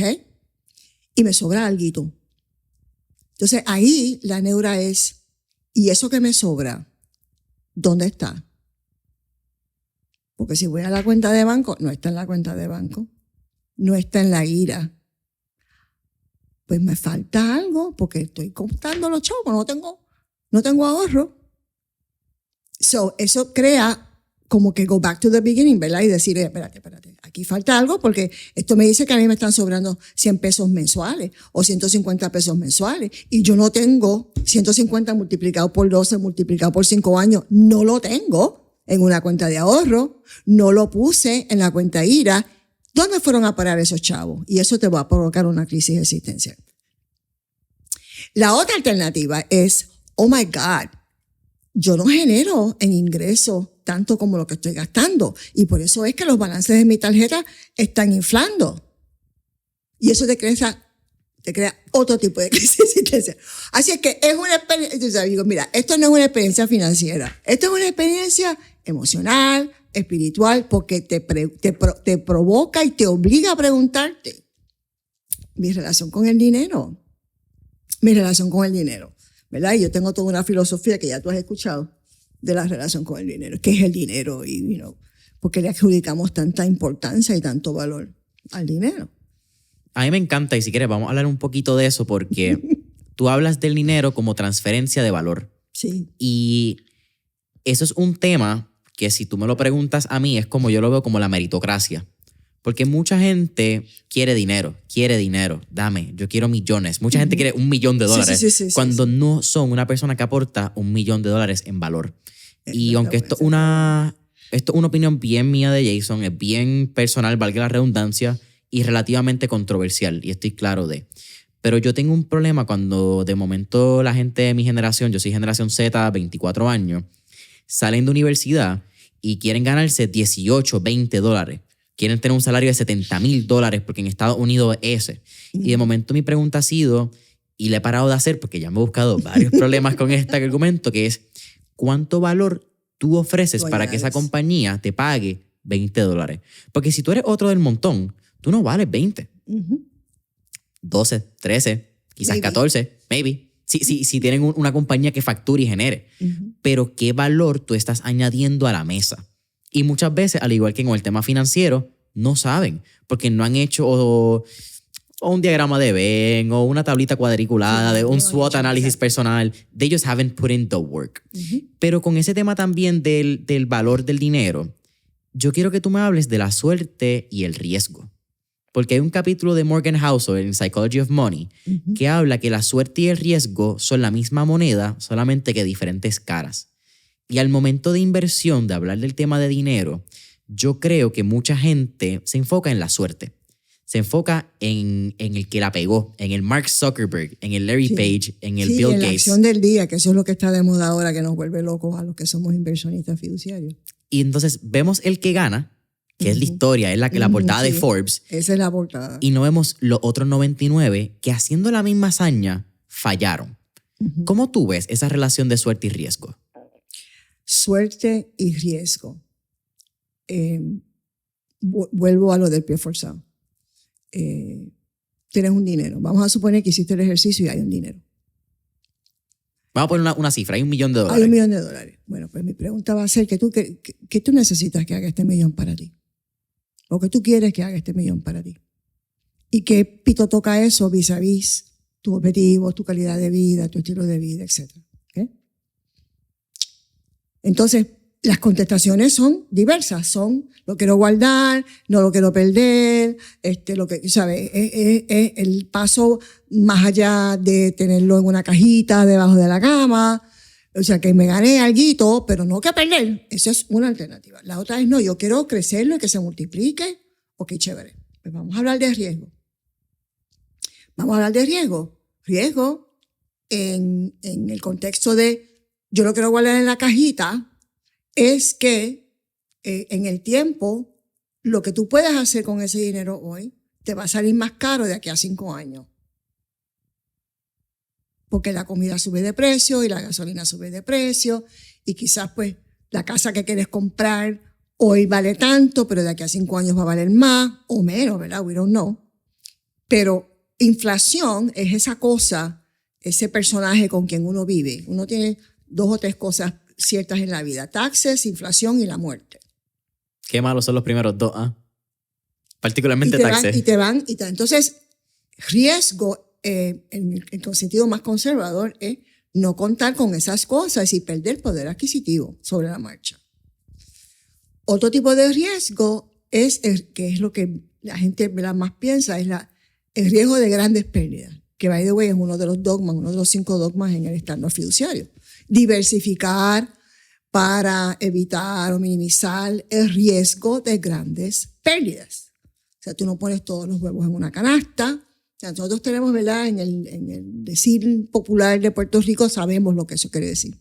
Y me sobra alguito. Entonces ahí la neura es, ¿y eso que me sobra? ¿Dónde está? Porque si voy a la cuenta de banco, no está en la cuenta de banco, no está en la IRA. Pues me falta algo porque estoy contando los chavos, no tengo ahorro. Eso crea como que go back to the beginning, ¿verdad? Y decir, espérate, aquí falta algo porque esto me dice que a mí me están sobrando 100 pesos mensuales o 150 pesos mensuales y yo no tengo 150 multiplicado por 12, multiplicado por 5 años, no lo tengo en una cuenta de ahorro, no lo puse en la cuenta IRA. ¿Dónde fueron a parar esos chavos? Y eso te va a provocar una crisis existencial. La otra alternativa es, oh my God, yo no genero en ingresos tanto como lo que estoy gastando. Y por eso es que los balances de mi tarjeta están inflando. Y eso te crea otro tipo de crisis existencial. Así es que es una experiencia, digo, mira, esto no es una experiencia financiera, esto es una experiencia emocional, espiritual, porque te provoca y te obliga a preguntarte, mi relación con el dinero, ¿verdad? Y yo tengo toda una filosofía que ya tú has escuchado de la relación con el dinero. ¿Qué es el dinero? Y, ¿por qué le adjudicamos tanta importancia y tanto valor al dinero? A mí me encanta, y si quieres vamos a hablar un poquito de eso, porque tú hablas del dinero como transferencia de valor. Sí. Y eso es un tema que si tú me lo preguntas a mí, es como yo lo veo como la meritocracia. Porque mucha gente quiere dinero, dame, yo quiero millones. Mucha gente quiere $1 millón Sí, cuando no son una persona que aporta $1 millón en valor. Y aunque esto es una opinión bien mía de Jason, es bien personal, valga la redundancia, y relativamente controversial, y estoy claro de. Pero yo tengo un problema cuando de momento la gente de mi generación, yo soy generación Z, 24 años, salen de universidad y quieren ganarse $18, $20. Quieren tener un salario de $70,000 porque en Estados Unidos es ese. Y de momento mi pregunta ha sido, y le he parado de hacer porque ya me he buscado varios problemas con este argumento, que es, ¿cuánto valor tú ofreces para que esa compañía te pague $20? Porque si tú eres otro del montón, tú no vales 20. 12, 13, quizás maybe. 14, maybe. Si tienen una compañía que facture y genere. Pero ¿qué valor tú estás añadiendo a la mesa? Y muchas veces, al igual que en el tema financiero, no saben, porque no han hecho o un diagrama de Venn o una tablita cuadriculada, de un SWOT análisis personal. They just haven't put in the work. Pero con ese tema también del valor del dinero, yo quiero que tú me hables de la suerte y el riesgo. Porque hay un capítulo de Morgan Housel en Psychology of Money que habla que la suerte y el riesgo son la misma moneda, solamente que diferentes caras. Y al momento de inversión, de hablar del tema de dinero, yo creo que mucha gente se enfoca en la suerte. Se enfoca en el que la pegó, en el Mark Zuckerberg, en el Larry Page, en el Bill en Gates. la acción del día, que eso es lo que está de moda ahora, que nos vuelve locos a los que somos inversionistas fiduciarios. Y entonces vemos el que gana, que es la historia, es la portada de Forbes. Esa es la portada. Y no vemos los otros 99 que haciendo la misma hazaña fallaron. ¿Cómo tú ves esa relación de suerte y riesgo? Suerte y riesgo. Vuelvo a lo del pie forzado. Tienes un dinero. Vamos a suponer que hiciste el ejercicio y hay un dinero. Vamos a poner una cifra, hay $1 millón. Hay $1 millón. Bueno, pues mi pregunta va a ser, ¿qué tú necesitas que haga este millón para ti? ¿O qué tú quieres que haga este millón para ti? ¿Y qué pito toca eso vis a vis tu objetivo, tu calidad de vida, tu estilo de vida, etcétera? ¿Okay? Entonces, las contestaciones son diversas, son lo quiero guardar, no lo quiero perder, lo que, ¿sabes? Es el paso más allá de tenerlo en una cajita debajo de la cama, o sea, que me gane alguito, pero no que perder. Esa es una alternativa. La otra es, no, yo quiero crecerlo y que se multiplique. Ok, chévere. Pues vamos a hablar de riesgo. Vamos a hablar de riesgo. Riesgo en el contexto de yo lo quiero guardar en la cajita, es que en el tiempo lo que tú puedes hacer con ese dinero hoy te va a salir más caro de aquí a 5 años. Porque la comida sube de precio y la gasolina sube de precio y quizás pues la casa que quieres comprar hoy vale tanto, pero de aquí a 5 años va a valer más o menos, ¿verdad? We don't know. Pero inflación es esa cosa, ese personaje con quien uno vive. Uno tiene 2 o 3 cosas ciertas en la vida: taxes, inflación y la muerte. Qué malos son los primeros 2, ¿ah? Particularmente taxes. Entonces, riesgo en el sentido más conservador es no contar con esas cosas y perder poder adquisitivo sobre la marcha. Otro tipo de riesgo es que es lo que la gente más piensa, es el riesgo de grandes pérdidas, que by the way es uno de los dogmas, uno de los 5 dogmas en el estándar fiduciario. Diversificar para evitar o minimizar el riesgo de grandes pérdidas. O sea, tú no pones todos los huevos en una canasta. O sea, nosotros tenemos, ¿verdad? En el decir popular de Puerto Rico sabemos lo que eso quiere decir.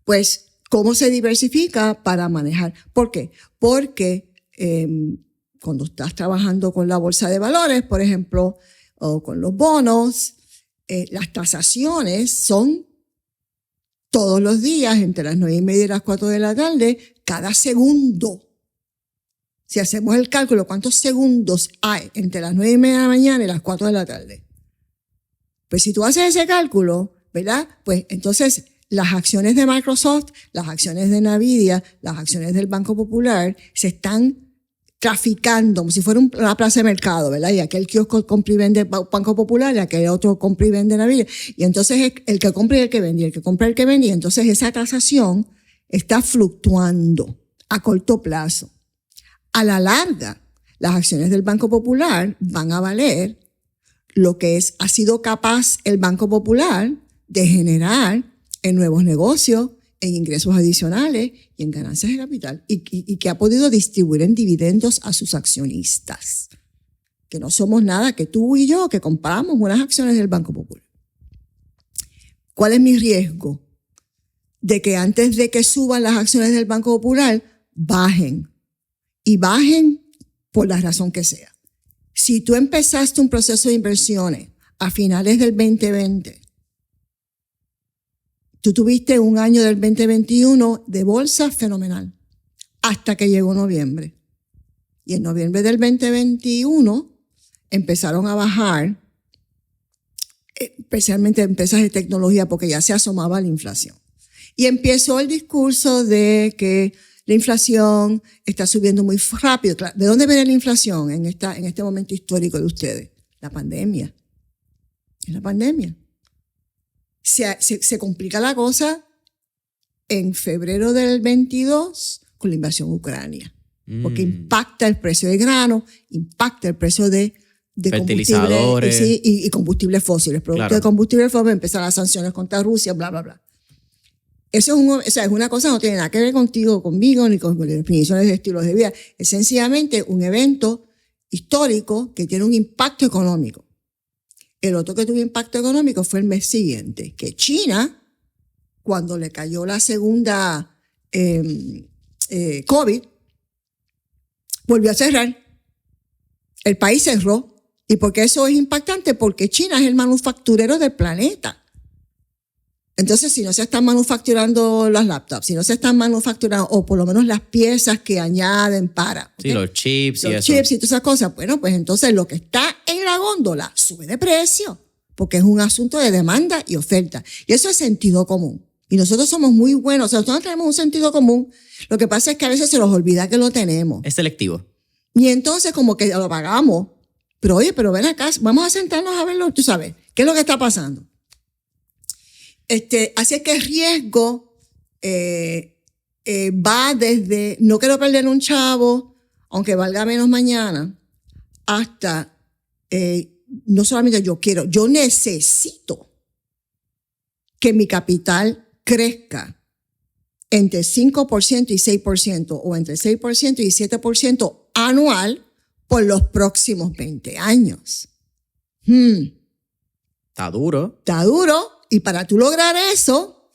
Pues, ¿cómo se diversifica para manejar? ¿Por qué? Porque cuando estás trabajando con la bolsa de valores, por ejemplo, o con los bonos, las tasaciones son todos los días entre las 9:30 y las 4 de la tarde, cada segundo. Si hacemos el cálculo, ¿cuántos segundos hay entre las 9:30 de la mañana y las 4 de la tarde? Pues si tú haces ese cálculo, ¿verdad? Pues entonces las acciones de Microsoft, las acciones de Nvidia, las acciones del Banco Popular se están traficando como si fuera una plaza de mercado, ¿verdad? Y aquel kiosco compra y vende Banco Popular y aquel otro compra y vende Nvidia. Y entonces el que compra y el que vende, y el que compra y el que vende. Y entonces esa tasación está fluctuando a corto plazo. A la larga, las acciones del Banco Popular van a valer lo que ha sido capaz el Banco Popular de generar en nuevos negocios, en ingresos adicionales y en ganancias de capital, y que ha podido distribuir en dividendos a sus accionistas, que no somos nada que tú y yo que compramos unas acciones del Banco Popular. ¿Cuál es mi riesgo? De que antes de que suban las acciones del Banco Popular, bajen, y bajen por la razón que sea. Si tú empezaste un proceso de inversiones a finales del 2020, tú tuviste un año del 2021 de bolsa fenomenal, hasta que llegó noviembre. Y en noviembre del 2021 empezaron a bajar, especialmente empresas de tecnología, porque ya se asomaba la inflación. Y empezó el discurso de que la inflación está subiendo muy rápido. ¿De dónde viene la inflación en este momento histórico de ustedes? La pandemia. Es la pandemia. Se complica la cosa en febrero del 22 con la invasión a Ucrania. porque impacta el precio de grano, impacta el precio de fertilizadores y combustibles fósiles, productos de combustibles fósiles, empiezan las sanciones contra Rusia, bla, bla, bla. Eso es una cosa que no tiene nada que ver contigo, conmigo, ni con las definiciones de estilos de vida. Es sencillamente un evento histórico que tiene un impacto económico. El otro que tuvo impacto económico fue el mes siguiente, que China, cuando le cayó la segunda COVID, volvió a cerrar. El país cerró. ¿Y por qué eso es impactante? Porque China es el manufacturero del planeta. Entonces, si no se están manufacturando las laptops, si no se están manufacturando, o por lo menos las piezas que añaden para. Sí, los chips y eso. Los chips y todas esas cosas. Bueno, pues entonces lo que está en la góndola sube de precio, porque es un asunto de demanda y oferta. Y eso es sentido común. Y nosotros somos muy buenos, o sea, nosotros tenemos un sentido común. Lo que pasa es que a veces se nos olvida que lo tenemos. Es selectivo. Y entonces como que lo pagamos. Pero oye, pero ven acá, vamos a sentarnos a verlo, tú sabes, ¿qué es lo que está pasando? Así es que el riesgo va desde no quiero perder un chavo, aunque valga menos mañana, hasta no solamente yo necesito que mi capital crezca entre 5% y 6%, o entre 6% y 7% anual por los próximos 20 años. Está duro. Está duro. Y para tú lograr eso,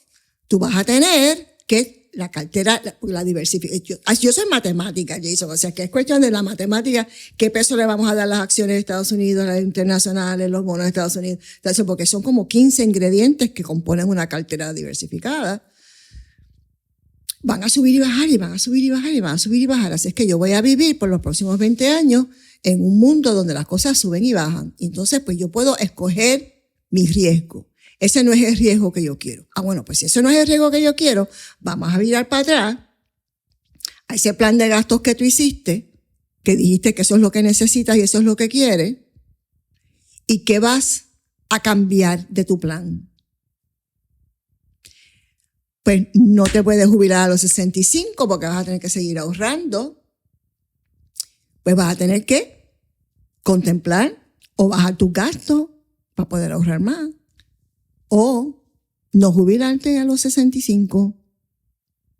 tú vas a tener que la cartera, la diversificación. Yo soy matemática, Jason, o sea que es cuestión de la matemática, qué peso le vamos a dar a las acciones de Estados Unidos, las internacionales, los bonos de Estados Unidos, porque son como 15 ingredientes que componen una cartera diversificada. Van a subir y bajar, y van a subir y bajar, y van a subir y bajar. Así es que yo voy a vivir por los próximos 20 años en un mundo donde las cosas suben y bajan. Entonces, pues yo puedo escoger mi riesgo. Ese no es el riesgo que yo quiero. Bueno, pues si ese no es el riesgo que yo quiero, vamos a virar para atrás a ese plan de gastos que tú hiciste, que dijiste que eso es lo que necesitas y eso es lo que quieres, y qué vas a cambiar de tu plan. Pues no te puedes jubilar a los 65 porque vas a tener que seguir ahorrando. Pues vas a tener que contemplar o bajar tus gastos para poder ahorrar más. O no jubilarte a los 65,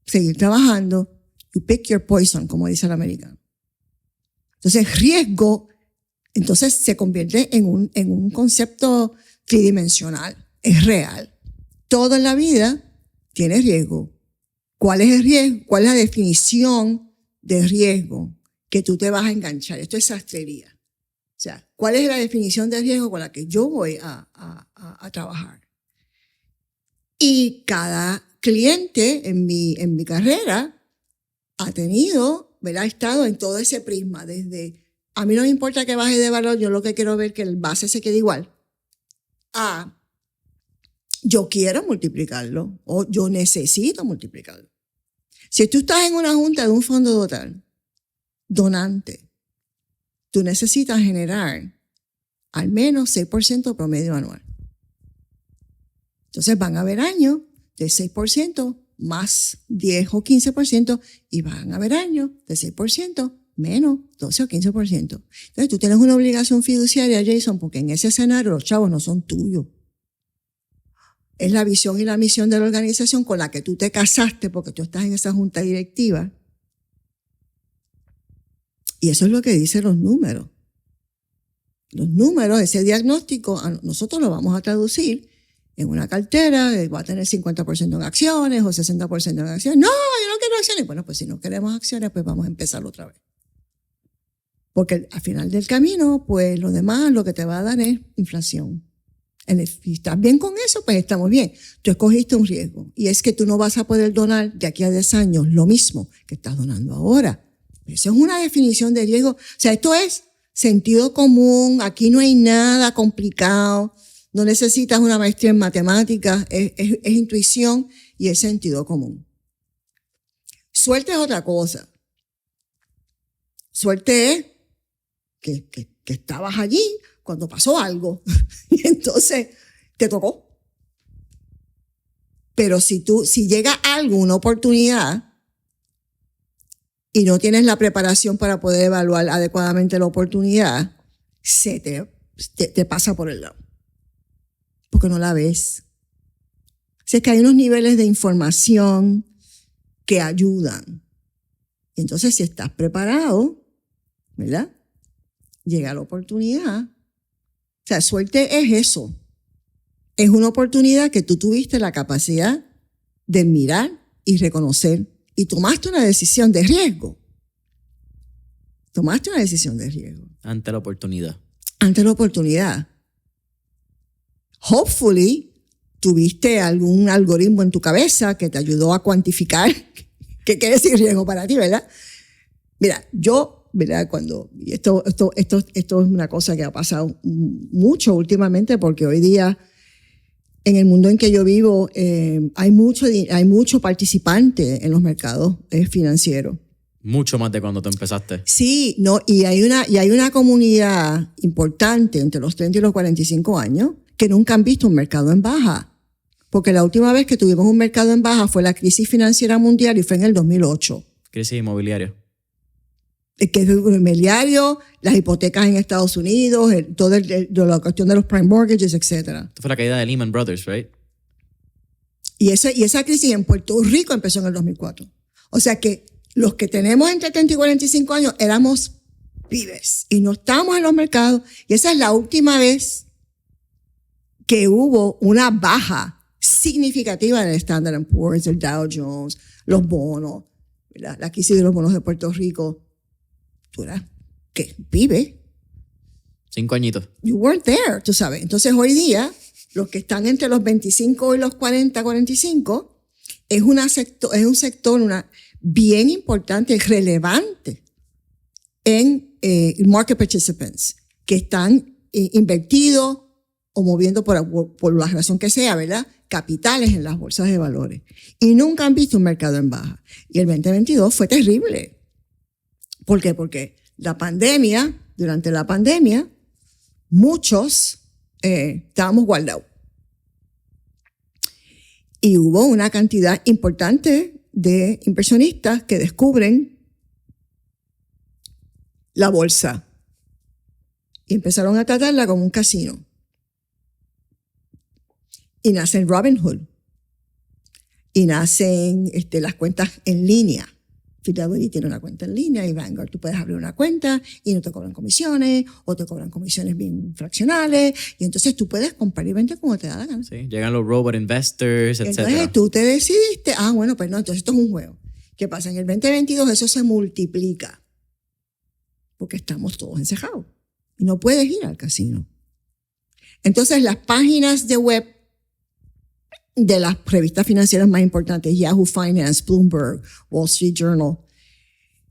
seguir trabajando. You pick your poison, como dice el americano. Entonces, riesgo, entonces se convierte en un concepto tridimensional. Es real. Todo en la vida tiene riesgo. ¿Cuál es el riesgo? ¿Cuál es la definición de riesgo que tú te vas a enganchar? Esto es sastrería. O sea, ¿cuál es la definición de riesgo con la que yo voy a trabajar? Y cada cliente en mi carrera ha tenido, ¿verdad? Ha estado en todo ese prisma, desde a mí no me importa que baje de valor, yo lo que quiero ver es que el base se quede igual, a yo quiero multiplicarlo o yo necesito multiplicarlo. Si tú estás en una junta de un fondo total donante, tú necesitas generar al menos 6% promedio anual. Entonces van a haber años de 6% más 10 o 15% y van a haber años de 6% menos 12 o 15%. Entonces tú tienes una obligación fiduciaria, Jason, porque en ese escenario los chavos no son tuyos. Es la visión y la misión de la organización con la que tú te casaste porque tú estás en esa junta directiva. Y eso es lo que dicen los números. Los números, ese diagnóstico, nosotros lo vamos a traducir en una cartera, va a tener 50% en acciones o 60% en acciones. No, yo no quiero acciones. Bueno, pues si no queremos acciones, pues vamos a empezar otra vez. Porque al final del camino, pues lo demás, lo que te va a dar es inflación. Si estás bien con eso, pues estamos bien. Tú escogiste un riesgo. Y es que tú no vas a poder donar de aquí a 10 años lo mismo que estás donando ahora. Eso es una definición de riesgo. O sea, esto es sentido común. Aquí no hay nada complicado. No necesitas una maestría en matemáticas, es intuición y es sentido común. Suerte es otra cosa. Suerte es que estabas allí cuando pasó algo y entonces te tocó. Pero si llega algo, una oportunidad, y no tienes la preparación para poder evaluar adecuadamente la oportunidad, se te pasa por el lado. Porque no la ves. Así que hay unos niveles de información que ayudan. Entonces, si estás preparado, ¿verdad? Llega la oportunidad. O sea, suerte es eso. Es una oportunidad que tú tuviste la capacidad de mirar y reconocer y tomaste una decisión de riesgo. Tomaste una decisión de riesgo. Ante la oportunidad. Ante la oportunidad. Hopefully, tuviste algún algoritmo en tu cabeza que te ayudó a cuantificar qué quiere decir riesgo para ti, ¿verdad? Mira, yo, ¿verdad? Y esto es una cosa que ha pasado mucho últimamente, porque hoy día, en el mundo en que yo vivo, hay mucho participante en los mercados financieros. Mucho más de cuando tú empezaste. Sí, no, y hay una comunidad importante entre los 30 y los 45 años que nunca han visto un mercado en baja. Porque la última vez que tuvimos un mercado en baja fue la crisis financiera mundial y fue en el 2008. Crisis inmobiliaria. Que es el inmobiliario, las hipotecas en Estados Unidos, toda la cuestión de los prime mortgages, etc. Esto fue la caída de Lehman Brothers, ¿right? Y esa crisis en Puerto Rico empezó en el 2004. O sea que los que tenemos entre 30 y 45 años éramos pibes y no estábamos en los mercados. Y esa es la última vez que hubo una baja significativa en el Standard & Poor's, el Dow Jones, los bonos, la crisis de los bonos de Puerto Rico. Tú eras, ¿qué? Pibe. 5 añitos. You weren't there, tú sabes. Entonces hoy día, los que están entre los 25 y los 40, 45, es un sector bien importante, relevante en market participants, que están invertidos o moviendo por la razón que sea, ¿verdad? Capitales en las bolsas de valores. Y nunca han visto un mercado en baja. Y el 2022 fue terrible. ¿Por qué? Porque durante la pandemia, muchos estábamos guardados. Y hubo una cantidad importante de inversionistas que descubren la bolsa y empezaron a tratarla como un casino. Y nacen Robinhood. Y nacen las cuentas en línea. Fidelity tiene una cuenta en línea y Vanguard. Tú puedes abrir una cuenta y no te cobran comisiones o te cobran comisiones bien fraccionales. Y entonces tú puedes comprar y vender como te da la gana. Sí, llegan los robot investors, etc. Entonces tú te decidiste, bueno, pues no, entonces esto es un juego. ¿Qué pasa? En el 2022 eso se multiplica. Porque estamos todos encejados. Y no puedes ir al casino. Entonces las páginas de web de las revistas financieras más importantes, Yahoo Finance, Bloomberg, Wall Street Journal,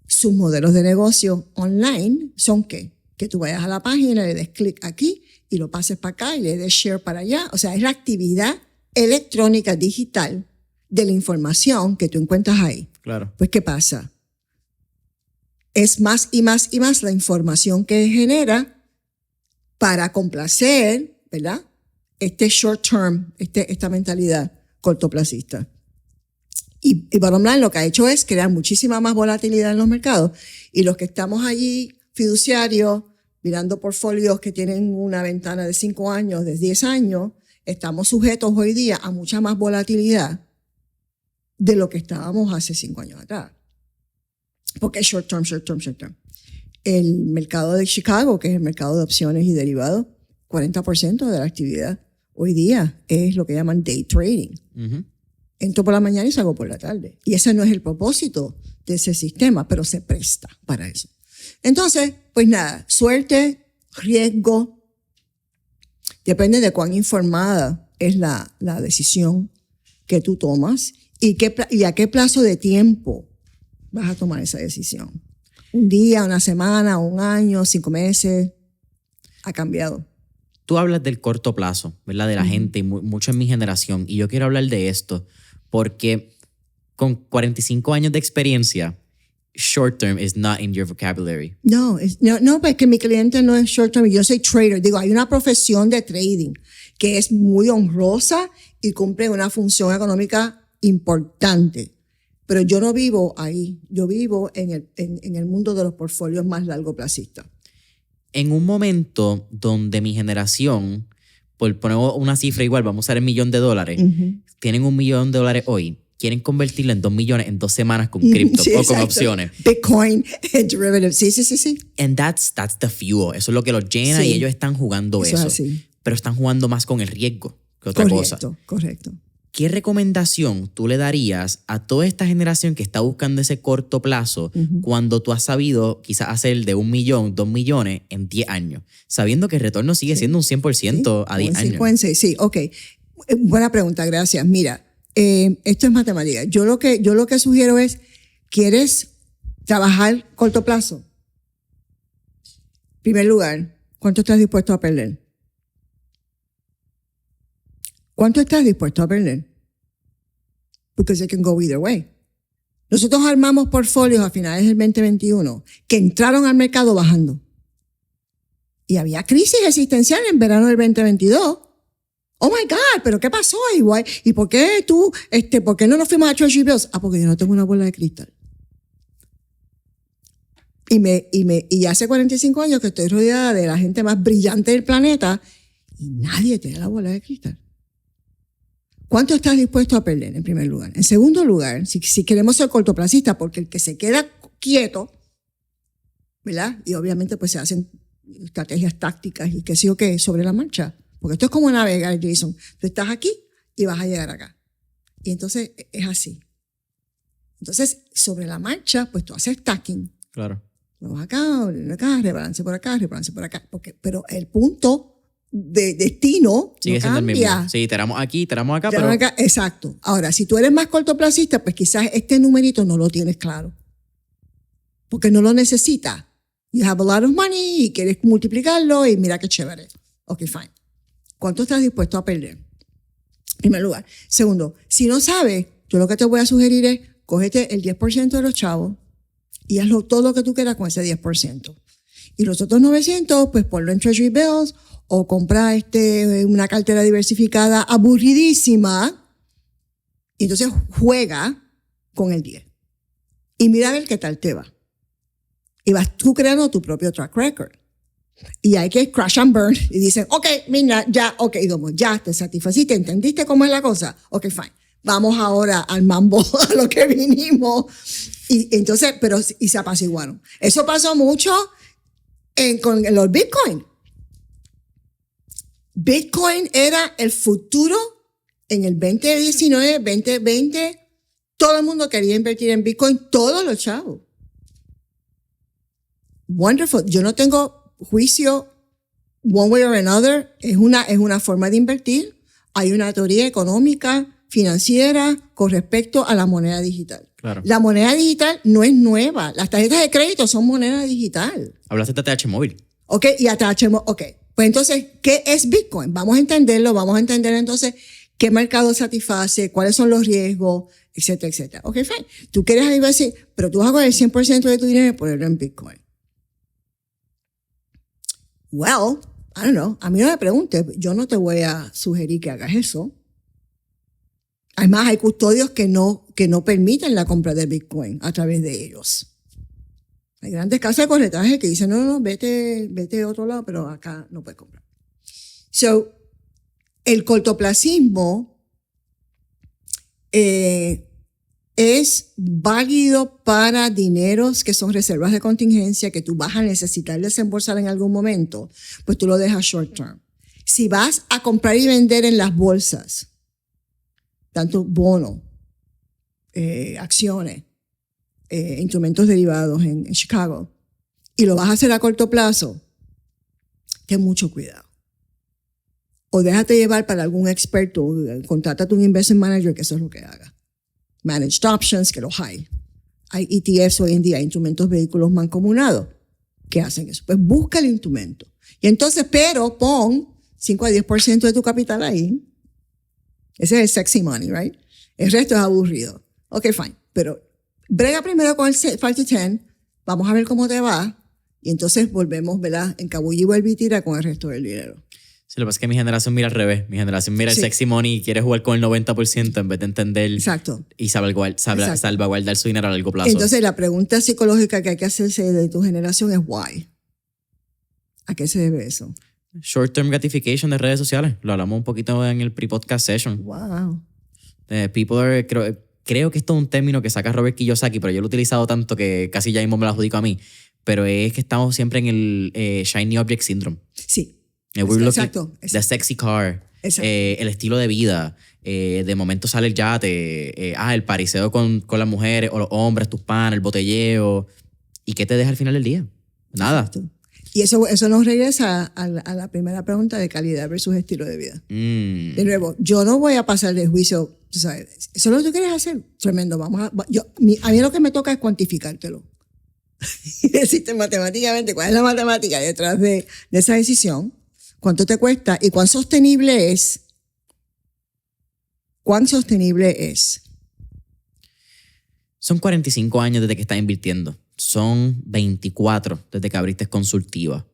sus modelos de negocio online son ¿qué? Que tú vayas a la página, le des clic aquí y lo pases para acá y le des share para allá. O sea, es la actividad electrónica digital de la información que tú encuentras ahí. Claro. Pues, ¿qué pasa? Es más y más y más la información que genera para complacer, ¿verdad? Short term, esta mentalidad cortoplacista. Y bottom line lo que ha hecho es crear muchísima más volatilidad en los mercados. Y los que estamos allí, fiduciarios, mirando portfolios que tienen una ventana de 5 años, de 10 años, estamos sujetos hoy día a mucha más volatilidad de lo que estábamos hace 5 años atrás. Porque es short term. El mercado de Chicago, que es el mercado de opciones y derivados, 40% de la actividad hoy día es lo que llaman day trading. Uh-huh. Entro por la mañana y salgo por la tarde. Y ese no es el propósito de ese sistema, pero se presta para eso. Entonces, pues nada, suerte, riesgo, depende de cuán informada es la decisión que tú tomas y a qué plazo de tiempo vas a tomar esa decisión. Un día, una semana, un año, 5 meses, ha cambiado. Tú hablas del corto plazo, ¿verdad? De la gente, y mucho en mi generación. Y yo quiero hablar de esto porque con 45 años de experiencia, short term is not in your vocabulary. No, pues que mi cliente no es short term. Yo soy trader. Digo, hay una profesión de trading que es muy honrosa y cumple una función económica importante. Pero yo no vivo ahí, yo vivo en el mundo de los portfolios más largoplacistas. En un momento donde mi generación, por poner una cifra igual, vamos a usar $1,000,000, tienen $1,000,000 hoy, quieren convertirlo en 2 millones en 2 semanas con cripto o con opciones. Bitcoin, derivatives, sí. And that's the fuel. Eso es lo que los llena y ellos están jugando eso. Pero están jugando más con el riesgo que otra cosa. Correcto. ¿Qué recomendación tú le darías a toda esta generación que está buscando ese corto plazo cuando tú has sabido quizás hacer de 1 millón, 2 millones en 10 años? Sabiendo que el retorno sigue siendo un 100% a 10 años. Sí, ok. Buena pregunta, gracias. Mira, esto es matemática. Yo lo que sugiero es, ¿quieres trabajar corto plazo? En primer lugar, ¿cuánto estás dispuesto a perder? ¿Cuánto estás dispuesto a perder? Because it can go either way. Nosotros armamos portfolios a finales del 2021 que entraron al mercado bajando. Y había crisis existencial en verano del 2022. Oh my God, ¿pero qué pasó? ¿Y por qué por qué no nos fuimos a Treasury Bills? Porque yo no tengo una bola de cristal. Y hace 45 años que estoy rodeada de la gente más brillante del planeta y nadie tiene la bola de cristal. ¿Cuánto estás dispuesto a perder, en primer lugar? En segundo lugar, si queremos ser cortoplacistas, porque el que se queda quieto, ¿verdad? Y obviamente pues se hacen estrategias tácticas y qué sé yo qué, sobre la marcha. Porque esto es como navegar, Jason. Tú estás aquí y vas a llegar acá. Y entonces es así. Entonces, sobre la marcha, pues tú haces stacking. Claro. Vamos acá, rebalance por acá. Pero el punto de destino sigue no siendo cambia. el mismo. Sí, tiramos aquí, tiramos acá, pero... acá, exacto. Ahora, si tú eres más cortoplacista, pues quizás este numerito no lo tienes claro. Porque no lo necesitas. You have a lot of money y quieres multiplicarlo y mira qué chévere. Ok, fine. ¿Cuánto estás dispuesto a perder? En primer lugar. Segundo, si no sabes, yo lo que te voy a sugerir es, cógete el 10% de los chavos y hazlo todo lo que tú quieras con ese 10%. Y los otros 900, pues ponlo en Treasury Bills o compra una cartera diversificada aburridísima y entonces juega con el 10. Y mira a ver qué tal te va. Y vas tú creando tu propio track record. Y hay que crash and burn. Y dicen, ok, mira, ya, ok, ya te satisfaciste, ¿entendiste cómo es la cosa? Ok, fine. Vamos ahora al mambo, a lo que vinimos. Y entonces, y se apaciguaron. Eso pasó mucho con los Bitcoin. Bitcoin era el futuro en el 2019, 2020. Todo el mundo quería invertir en Bitcoin, todos los chavos. Wonderful. Yo no tengo juicio one way or another. Es una forma de invertir. Hay una teoría económica, financiera, con respecto a la moneda digital. Claro. La moneda digital no es nueva. Las tarjetas de crédito son moneda digital. Hablaste de ATH móvil. Ok, y ATH móvil. Ok. Pues entonces, ¿qué es Bitcoin? Vamos a entenderlo. Vamos a entender entonces qué mercado satisface, cuáles son los riesgos, etcétera, etcétera. Ok, fine. Tú quieres ahí decir, pero tú vas a coger el 100% de tu dinero y ponerlo en Bitcoin. Well, I don't know. A mí no me preguntes. Yo no te voy a sugerir que hagas eso. Además, hay custodios que no permiten la compra de Bitcoin a través de ellos. Hay grandes casas de corretaje que dicen, no, vete a otro lado, pero acá no puedes comprar. So, el cortoplacismo es válido para dineros que son reservas de contingencia que tú vas a necesitar desembolsar en algún momento, pues tú lo dejas short term. Si vas a comprar y vender en las bolsas, tanto bonos, acciones, instrumentos derivados en Chicago, y lo vas a hacer a corto plazo, ten mucho cuidado. O déjate llevar para algún experto, contrátate un investment manager que eso es lo que haga. Managed options, que los hay. Hay ETFs hoy en día, instrumentos vehículos mancomunados, que hacen eso. Pues busca el instrumento. Y entonces, pero pon 5 a 10% de tu capital ahí. Ese es el sexy money, right? El resto es aburrido. Ok, fine. Pero brega primero con el 5 to 10, vamos a ver cómo te va, y entonces volvemos, ¿verdad? Encabulla y vuelve y tira con el resto del dinero. Sí, lo que pasa es que mi generación mira al revés. Mi generación mira el sexy money y quiere jugar con el 90% en vez de entender Exacto. y salvaguardar su dinero a largo plazo. Entonces, la pregunta psicológica que hay que hacerse de tu generación es ¿why? ¿A qué se debe eso? Short-term gratification de redes sociales. Lo hablamos un poquito en el pre-podcast session. Wow. Creo que esto es un término que saca Robert Kiyosaki, pero yo lo he utilizado tanto que casi ya mismo me lo adjudico a mí. Pero es que estamos siempre en el Shiny Object Syndrome. Sí. Exacto. The sexy car. El estilo de vida. De momento sale el yate. El pariseo con las mujeres o los hombres, tus panas, el botelleo. ¿Y qué te deja al final del día? Nada. Exacto. Y eso nos regresa a la primera pregunta de calidad versus estilo de vida. De nuevo, yo no voy a pasar de juicio, tú sabes, eso es lo que tú quieres hacer, tremendo. A mí lo que me toca es cuantificártelo. Y decirte matemáticamente cuál es la matemática detrás de esa decisión, cuánto te cuesta y cuán sostenible es. ¿Cuán sostenible es? Son 45 años desde que estás invirtiendo. Son 24 desde que abriste Consultiva.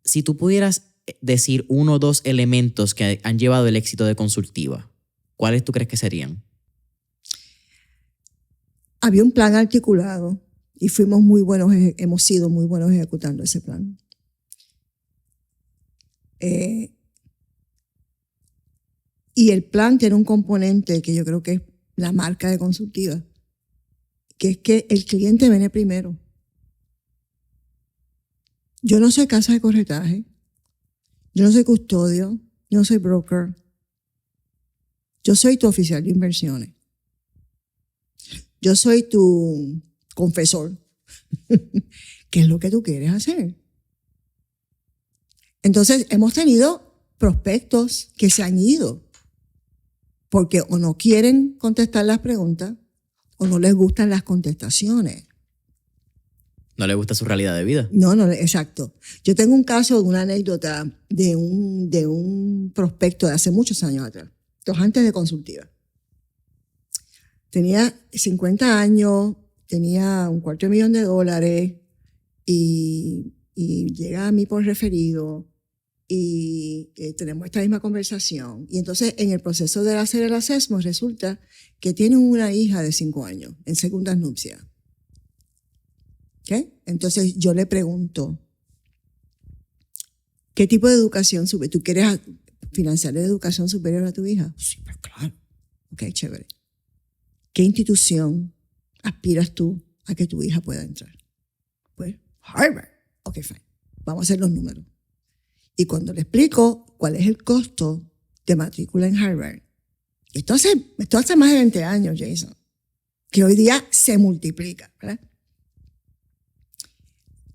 Si tú pudieras decir 1 o 2 elementos que han llevado el éxito de Consultiva, ¿cuáles tú crees que serían? Había un plan articulado y hemos sido muy buenos ejecutando ese plan. Y el plan tiene un componente que yo creo que es la marca de Consultiva, que es que el cliente viene primero. Yo no soy casa de corretaje, yo no soy custodio, yo no soy broker, yo soy tu oficial de inversiones. Yo soy tu confesor. ¿Qué es lo que tú quieres hacer? Entonces, hemos tenido prospectos que se han ido porque o no quieren contestar las preguntas o no les gustan las contestaciones. ¿No les gusta su realidad de vida? No, exacto. Yo tengo un caso, una anécdota de un prospecto de hace muchos años atrás, antes de Consultiva. Tenía 50 años, tenía $250,000 y llega a mí por referido y tenemos esta misma conversación. Y entonces en el proceso de hacer el assessment resulta que tiene una hija de 5 años en segundas nupcias. ¿Okay? Entonces yo le pregunto, ¿qué tipo de educación superior? ¿Tú quieres financiar la educación superior a tu hija? Sí, pues claro. Ok, chévere. ¿Qué institución aspiras tú a que tu hija pueda entrar? Pues Harvard. Ok, fine. Vamos a hacer los números. Y cuando le explico cuál es el costo de matrícula en Harvard, esto hace más de 20 años, Jason, que hoy día se multiplica, ¿verdad?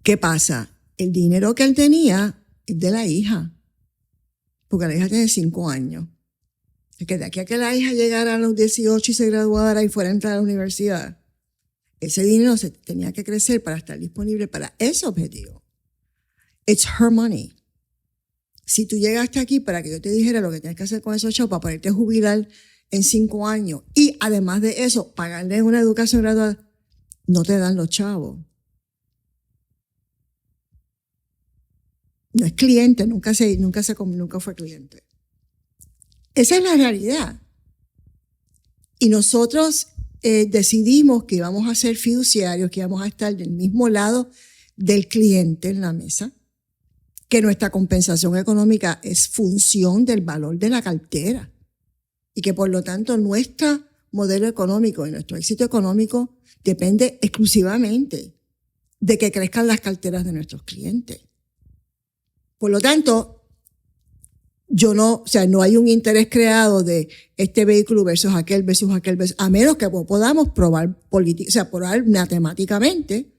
¿Qué pasa? El dinero que él tenía es de la hija, porque la hija tiene 5 años. Es que de aquí a que la hija llegara a los 18 y se graduara y fuera a entrar a la universidad, ese dinero se tenía que crecer para estar disponible para ese objetivo. It's her money. Si tú llegaste aquí para que yo te dijera lo que tienes que hacer con esos chavos para poderte jubilar en 5 años y además de eso pagarle una educación graduada, no te dan los chavos. No es cliente, nunca fue cliente. Esa es la realidad. Y nosotros decidimos que íbamos a ser fiduciarios, que íbamos a estar del mismo lado del cliente en la mesa, que nuestra compensación económica es función del valor de la cartera y que por lo tanto nuestro modelo económico y nuestro éxito económico depende exclusivamente de que crezcan las carteras de nuestros clientes. Por lo tanto, no hay un interés creado de este vehículo versus aquel, a menos que podamos probar probar matemáticamente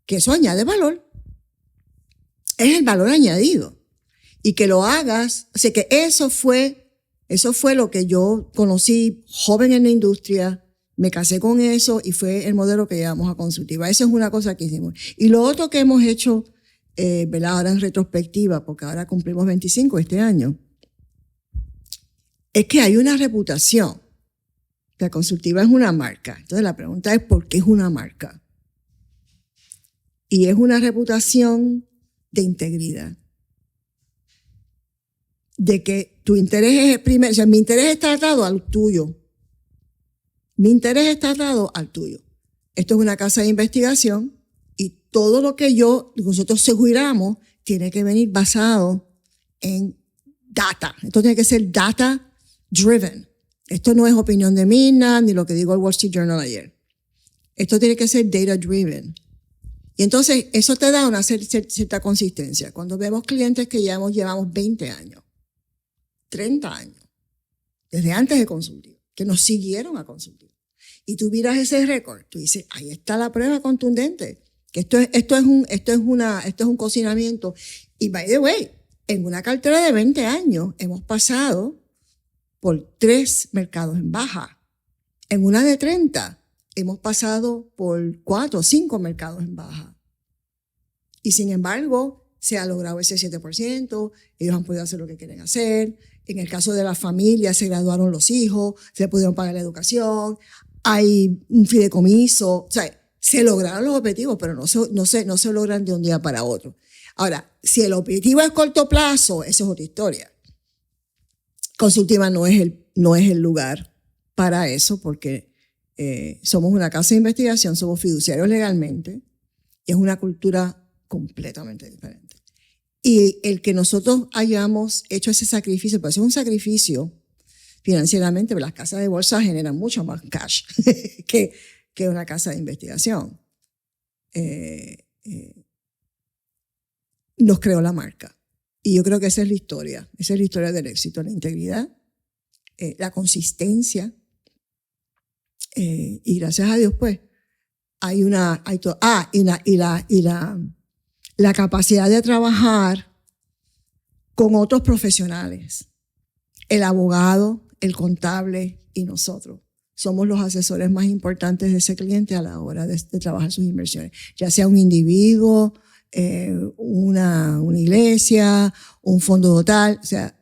que eso añade valor. Es el valor añadido. Y que lo hagas, o sea que eso fue lo que yo conocí joven en la industria, me casé con eso y fue el modelo que llevamos a Consultiva. Eso es una cosa que hicimos. Y lo otro que hemos hecho, ¿verdad? Ahora en retrospectiva, porque ahora cumplimos 25 este año, es que hay una reputación. La Consultiva es una marca. Entonces la pregunta es ¿por qué es una marca? Y es una reputación de integridad. de que tu interés es primero, o sea, mi interés está atado al tuyo. Mi interés está atado al tuyo. Esto es una casa de investigación y todo lo que nosotros aseguramos tiene que venir basado en data. Esto tiene que ser data driven. Esto no es opinión de Mirna ni lo que digo el Wall Street Journal ayer. Esto tiene que ser data driven. Y entonces eso te da una cierta consistencia. Cuando vemos clientes que llevamos 20 años, 30 años, desde antes de Consultiva, que nos siguieron a Consultiva. Y tú miras ese récord, tú dices, ahí está la prueba contundente, que esto es un cocinamiento. Y by the way, en una cartera de 20 años hemos pasado por 3 mercados en baja. En una de 30 hemos pasado por 4 o 5 mercados en baja. Y sin embargo, se ha logrado ese 7%, ellos han podido hacer lo que quieren hacer. En el caso de las familias, se graduaron los hijos, se pudieron pagar la educación, hay un fideicomiso, o sea, se lograron los objetivos, pero no se logran de un día para otro. Ahora, si el objetivo es corto plazo, esa es otra historia. Consultiva no es el lugar para eso, porque somos una casa de investigación, somos fiduciarios legalmente, y es una cultura completamente diferente. Y el que nosotros hayamos hecho ese sacrificio, pues es un sacrificio financieramente, pero las casas de bolsa generan mucho más cash que una casa de investigación. Nos creó la marca. Y yo creo que esa es la historia del éxito, la integridad, la consistencia. Y gracias a Dios, pues, la capacidad de trabajar con otros profesionales. El abogado, el contable y nosotros somos los asesores más importantes de ese cliente a la hora de trabajar sus inversiones. Ya sea un individuo, una iglesia, un fondo total, o sea,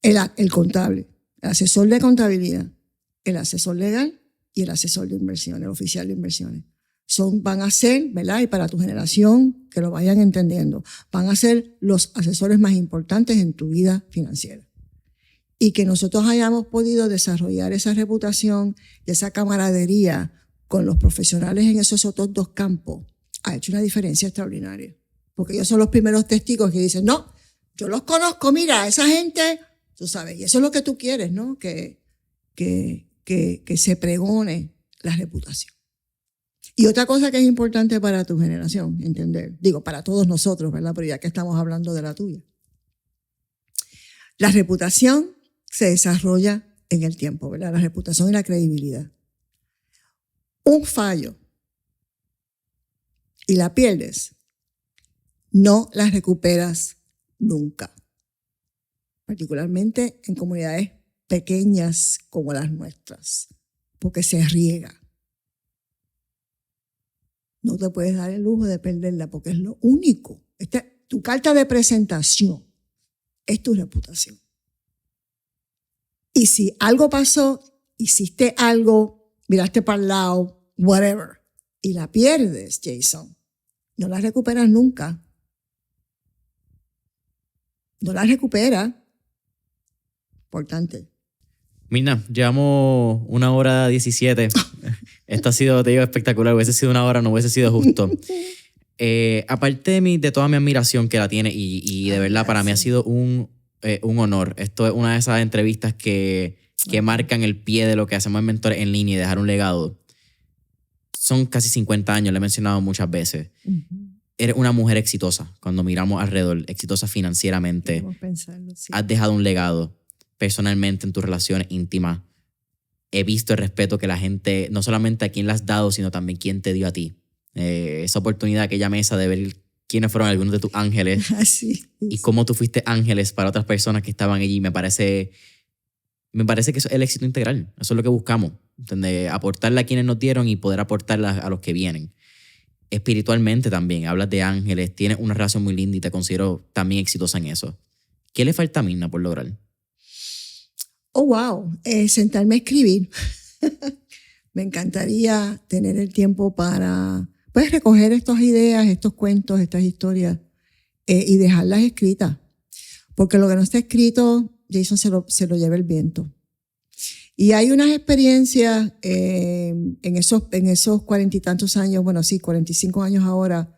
el contable, el asesor de contabilidad, el asesor legal y el asesor de inversiones, el oficial de inversiones. Van a ser, ¿verdad? Y para tu generación, que lo vayan entendiendo, van a ser los asesores más importantes en tu vida financiera. Y que nosotros hayamos podido desarrollar esa reputación, esa camaradería con los profesionales en esos otros 2 campos, ha hecho una diferencia extraordinaria. Porque ellos son los primeros testigos que dicen, no, yo los conozco, mira, esa gente, tú sabes, y eso es lo que tú quieres, ¿no? Que se pregone la reputación. Y otra cosa que es importante para tu generación, entender, digo, para todos nosotros, ¿verdad? Pero ya que estamos hablando de la tuya. La reputación se desarrolla en el tiempo, ¿verdad? La reputación y la credibilidad. Un fallo y la pierdes, no la recuperas nunca. Particularmente en comunidades pequeñas como las nuestras, porque se riega. No te puedes dar el lujo de perderla porque es lo único. Tu carta de presentación es tu reputación. Y si algo pasó, hiciste algo, miraste para el lado, whatever, y la pierdes, Jason, no la recuperas nunca. No la recuperas. Importante. Mirna, llevamos 1:17. Esto ha sido, te digo, espectacular. Hubiese sido 1 hora, no hubiese sido justo. Aparte de toda mi admiración que la tiene y de verdad para mí ha sido un honor. Esto es una de esas entrevistas que marcan el pie de lo que hacemos en Mentores en Línea y dejar un legado. Son casi 50 años, lo he mencionado muchas veces. Eres una mujer exitosa cuando miramos alrededor, exitosa financieramente. Podemos pensarlo, sí. Has dejado un legado personalmente en tus relaciones íntimas. He visto el respeto que la gente, no solamente a quién le has dado, sino también quién te dio a ti. Esa oportunidad, aquella mesa de ver quiénes fueron algunos de tus ángeles Sí. y cómo tú fuiste ángeles para otras personas que estaban allí. Me parece que eso es el éxito integral. Eso es lo que buscamos. ¿Entendés? Aportarle a quienes nos dieron y poder aportarle a los que vienen. Espiritualmente también, hablas de ángeles, tienes una relación muy linda y te considero también exitosa en eso. ¿Qué le falta a Mirna por lograr? Oh, wow. Sentarme a escribir. Me encantaría tener el tiempo para pues, recoger estas ideas, estos cuentos, estas historias y dejarlas escritas. porque lo que no está escrito, Jason se lo lleva el viento. Y hay unas experiencias en esos 40 y tantos años, bueno, sí, 45 años ahora,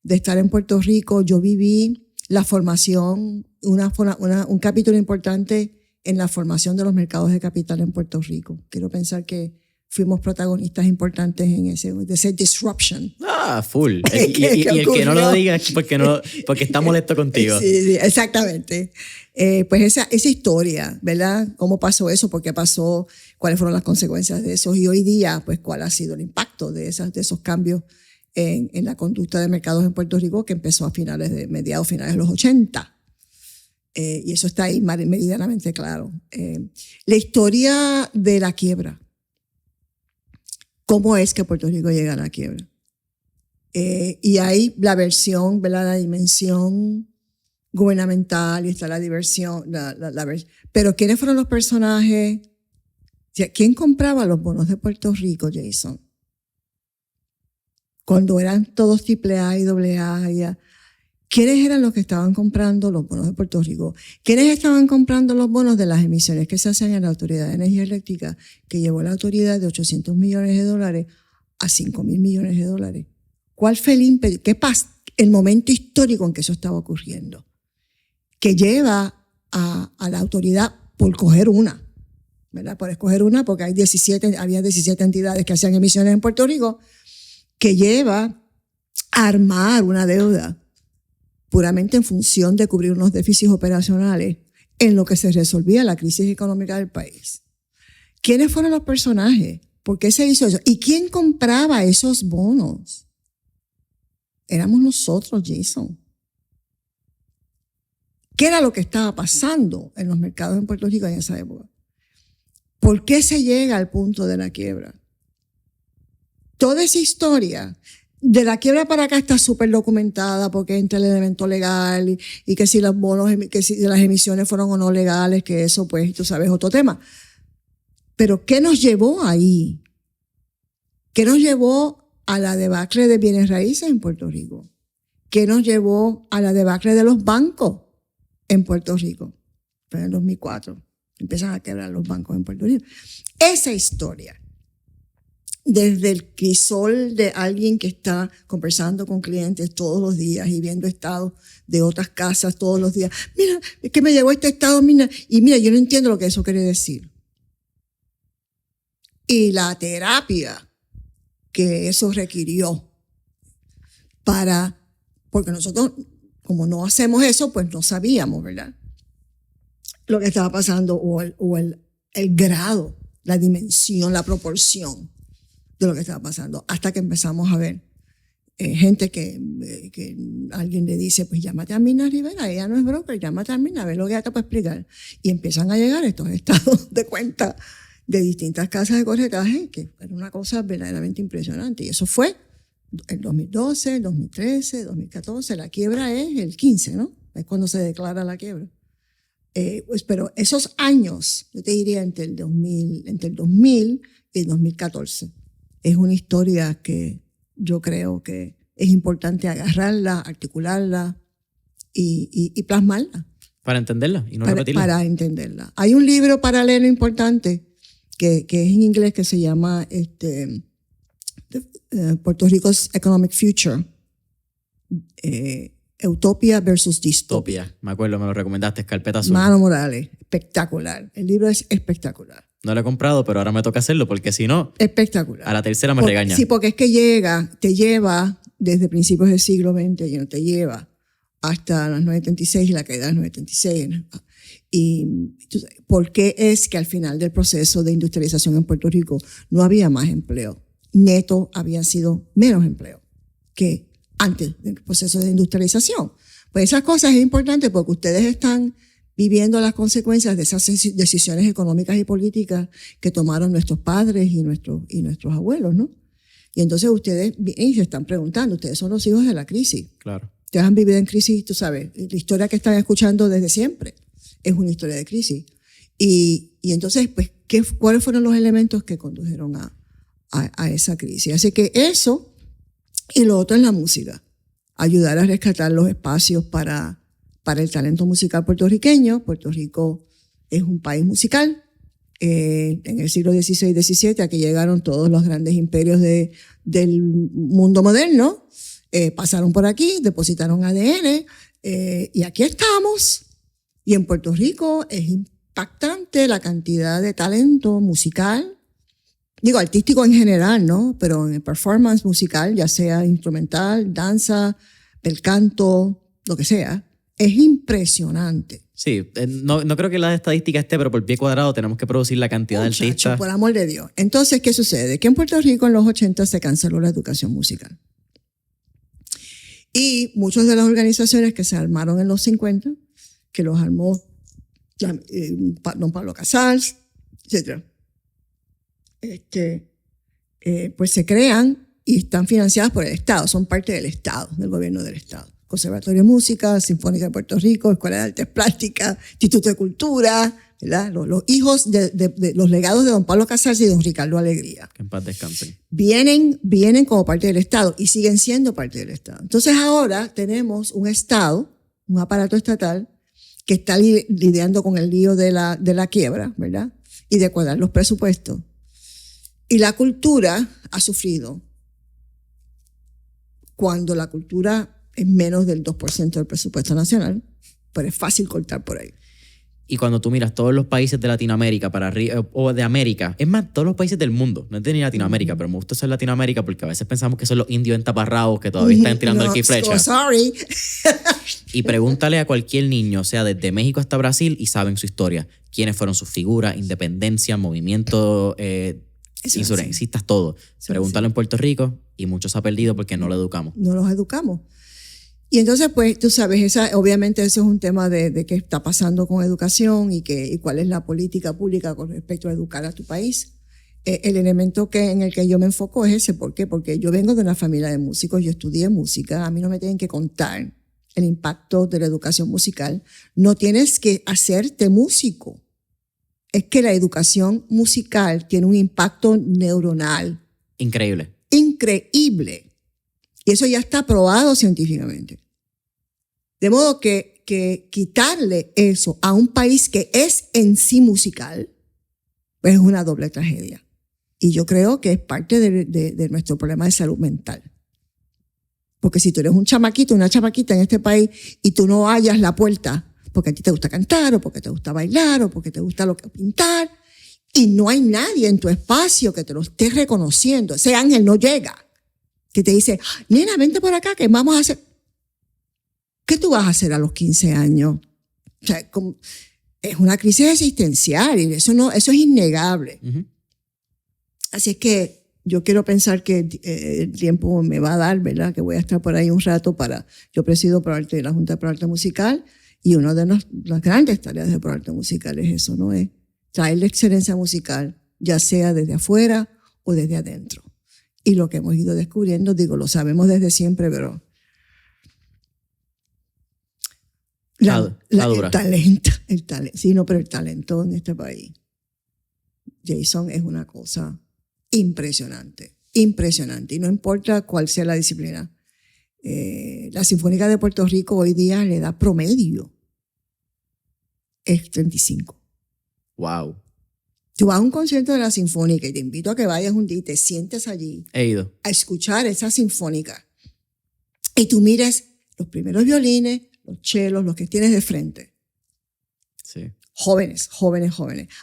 de estar en Puerto Rico. Yo viví la formación, un capítulo importante en la formación de los mercados de capital en Puerto Rico. Quiero pensar que fuimos protagonistas importantes en ese disruption. Full. Y el que no lo diga es porque está molesto contigo. Sí, exactamente. Pues esa historia, ¿verdad? ¿Cómo pasó eso? ¿Por qué pasó? ¿Cuáles fueron las consecuencias de eso? Y hoy día, pues, ¿cuál ha sido el impacto de esos cambios en la conducta de mercados en Puerto Rico, que empezó a finales de los 80? Y eso está ahí meridianamente claro. La historia de la quiebra. ¿Cómo es que Puerto Rico llega a la quiebra? Y hay la versión, ¿verdad? La dimensión gubernamental, y está la diversión, pero ¿quiénes fueron los personajes? ¿Quién compraba los bonos de Puerto Rico, Jason? Cuando eran todos AAA y AA, ¿quiénes eran los que estaban comprando los bonos de Puerto Rico? ¿Quiénes estaban comprando los bonos de las emisiones que se hacen en la Autoridad de Energía Eléctrica, que llevó la autoridad de $800 millones a $5,000 millones? ¿Cuál fue el momento histórico en que eso estaba ocurriendo? Que lleva a la autoridad por coger una, ¿verdad? Por escoger una, porque había 17 entidades que hacían emisiones en Puerto Rico, que lleva a armar una deuda puramente en función de cubrir unos déficits operacionales en lo que se resolvía la crisis económica del país. ¿Quiénes fueron los personajes? ¿Por qué se hizo eso? ¿Y quién compraba esos bonos? Éramos nosotros, Jason. ¿Qué era lo que estaba pasando en los mercados en Puerto Rico en esa época? ¿Por qué se llega al punto de la quiebra? Toda esa historia de la quiebra para acá está súper documentada, porque entra el elemento legal y que si los bonos, que si las emisiones fueron o no legales, que eso, pues, tú sabes, otro tema. Pero ¿qué nos llevó ahí? ¿Qué nos llevó a la debacle de bienes raíces en Puerto Rico? ¿Qué nos llevó a la debacle de los bancos en Puerto Rico? Fue en el 2004. Empiezan a quebrar los bancos en Puerto Rico. Esa historia, desde el crisol de alguien que está conversando con clientes todos los días y viendo estados de otras casas todos los días. Mira, es que me llegó este estado, mira, y mira, yo no entiendo lo que eso quiere decir. Y la terapia que eso requirió porque nosotros, como no hacemos eso, pues no sabíamos, ¿verdad? Lo que estaba pasando o el grado, la dimensión, la proporción de lo que estaba pasando, hasta que empezamos a ver gente que alguien le dice, pues llámate a Mirna Rivera, ella no es broker, llámate a Mirna, a ver lo que ella te puede explicar. Y empiezan a llegar estos estados de cuenta de distintas casas de corretaje, que era una cosa verdaderamente impresionante. Y eso fue el 2012, el 2013, 2014, la quiebra es el 15, ¿no? Es cuando se declara la quiebra. Pues, pero esos años, yo te diría entre el 2000 y el 2014, es una historia que yo creo que es importante agarrarla, articularla y plasmarla. Para entenderla y no repetirla. Para entenderla. Hay un libro paralelo importante que es en inglés, que se llama Puerto Rico's Economic Future, Utopia versus Distopia. Utopia, me acuerdo, me lo recomendaste, carpeta azul. Mano Morales, espectacular. El libro es espectacular. No lo he comprado, pero ahora me toca hacerlo, porque si no, espectacular. A la tercera me regaña. Sí, porque es que te lleva desde principios del siglo XX, y no te lleva hasta las 936 y la caída de las 936. Y ¿por qué es que al final del proceso de industrialización en Puerto Rico no había más empleo? Neto había sido menos empleo que antes del proceso de industrialización. Pues esas cosas es importante porque ustedes están viviendo las consecuencias de esas decisiones económicas y políticas que tomaron nuestros padres y nuestros abuelos, ¿no? Y entonces ustedes vienen y se están preguntando, ustedes son los hijos de la crisis. Claro. Ustedes han vivido en crisis, tú sabes, la historia que están escuchando desde siempre es una historia de crisis. Y entonces, pues, ¿cuáles fueron los elementos que condujeron a esa crisis? Así que eso, y lo otro es la música. Ayudar a rescatar los espacios para para el talento musical puertorriqueño. Puerto Rico es un país musical. En el siglo XVI y XVII, aquí llegaron todos los grandes imperios del mundo moderno, pasaron por aquí, depositaron ADN, y aquí estamos. Y en Puerto Rico es impactante la cantidad de talento musical, digo artístico en general, ¿no? Pero en el performance musical, ya sea instrumental, danza, bel canto, lo que sea, es impresionante. Sí, no creo que la estadística esté, pero por pie cuadrado tenemos que producir la cantidad de artistas. Por amor de Dios. Entonces, ¿qué sucede? Que en Puerto Rico en los 80 se canceló la educación musical. Y muchas de las organizaciones que se armaron en los 50, que los armó don Pablo Casals, etc., pues se crean y están financiadas por el Estado, son parte del Estado, del gobierno del Estado. Conservatorio de Música, Sinfónica de Puerto Rico, Escuela de Artes Plásticas, Instituto de Cultura, ¿verdad? Los hijos de los legados de don Pablo Casals y don Ricardo Alegría. Que en paz descansen. Vienen como parte del Estado y siguen siendo parte del Estado. Entonces ahora tenemos un Estado, un aparato estatal, que está lidiando con el lío de la quiebra, ¿verdad? Y de cuadrar los presupuestos. Y la cultura ha sufrido. Cuando la cultura es menos del 2% del presupuesto nacional, pero es fácil cortar por ahí. Y cuando tú miras todos los países de Latinoamérica para arriba, o de América, es más, todos los países del mundo, no es de ni Latinoamérica, pero me gusta ser Latinoamérica porque a veces pensamos que son los indios entaparrados que todavía están tirando el arco y flecha. Sorry. Y pregúntale a cualquier niño, o sea, desde México hasta Brasil, y saben su historia. Quiénes fueron sus figuras, independencia, movimiento, insurrencistas, todo. Pregúntalo en Puerto Rico y muchos se ha perdido porque no lo educamos. No los educamos. Y entonces, pues, tú sabes, obviamente eso es un tema de qué está pasando con educación y cuál es la política pública con respecto a educar a tu país. El elemento en el que yo me enfoco es ese. ¿Por qué? Porque yo vengo de una familia de músicos, yo estudié música, a mí no me tienen que contar el impacto de la educación musical. No tienes que hacerte músico. Es que la educación musical tiene un impacto neuronal. Increíble. Increíble. Y eso ya está probado científicamente. De modo que quitarle eso a un país que es en sí musical, pues es una doble tragedia. Y yo creo que es parte de nuestro problema de salud mental. Porque si tú eres un chamaquito, una chamaquita en este país y tú no hallas la puerta porque a ti te gusta cantar o porque te gusta bailar o porque te gusta lo que pintar y no hay nadie en tu espacio que te lo esté reconociendo, ese ángel no llega. Que te dice, nena, vente por acá, que vamos a hacer. ¿Qué tú vas a hacer a los 15 años? O sea, es una crisis existencial y eso es innegable. Uh-huh. Así es que yo quiero pensar que el tiempo me va a dar, ¿verdad? Que voy a estar por ahí un rato yo presido ProArte, la Junta de ProArte Musical, y una de las grandes tareas de ProArte Musical es eso, ¿no? Es traer la excelencia musical, ya sea desde afuera o desde adentro. Y lo que hemos ido descubriendo, lo sabemos desde siempre, pero el talento, sí, no, pero el talento en este país, Jason, es una cosa impresionante, impresionante. Y no importa cuál sea la disciplina. La Sinfónica de Puerto Rico hoy día le da promedio es 35. Wow. Tú vas a un concierto de la Sinfónica y te invito a que vayas un día y te sientes allí. He ido. A escuchar esa Sinfónica. Y tú mires los primeros violines, los chelos, los que tienes de frente. Sí. Jóvenes.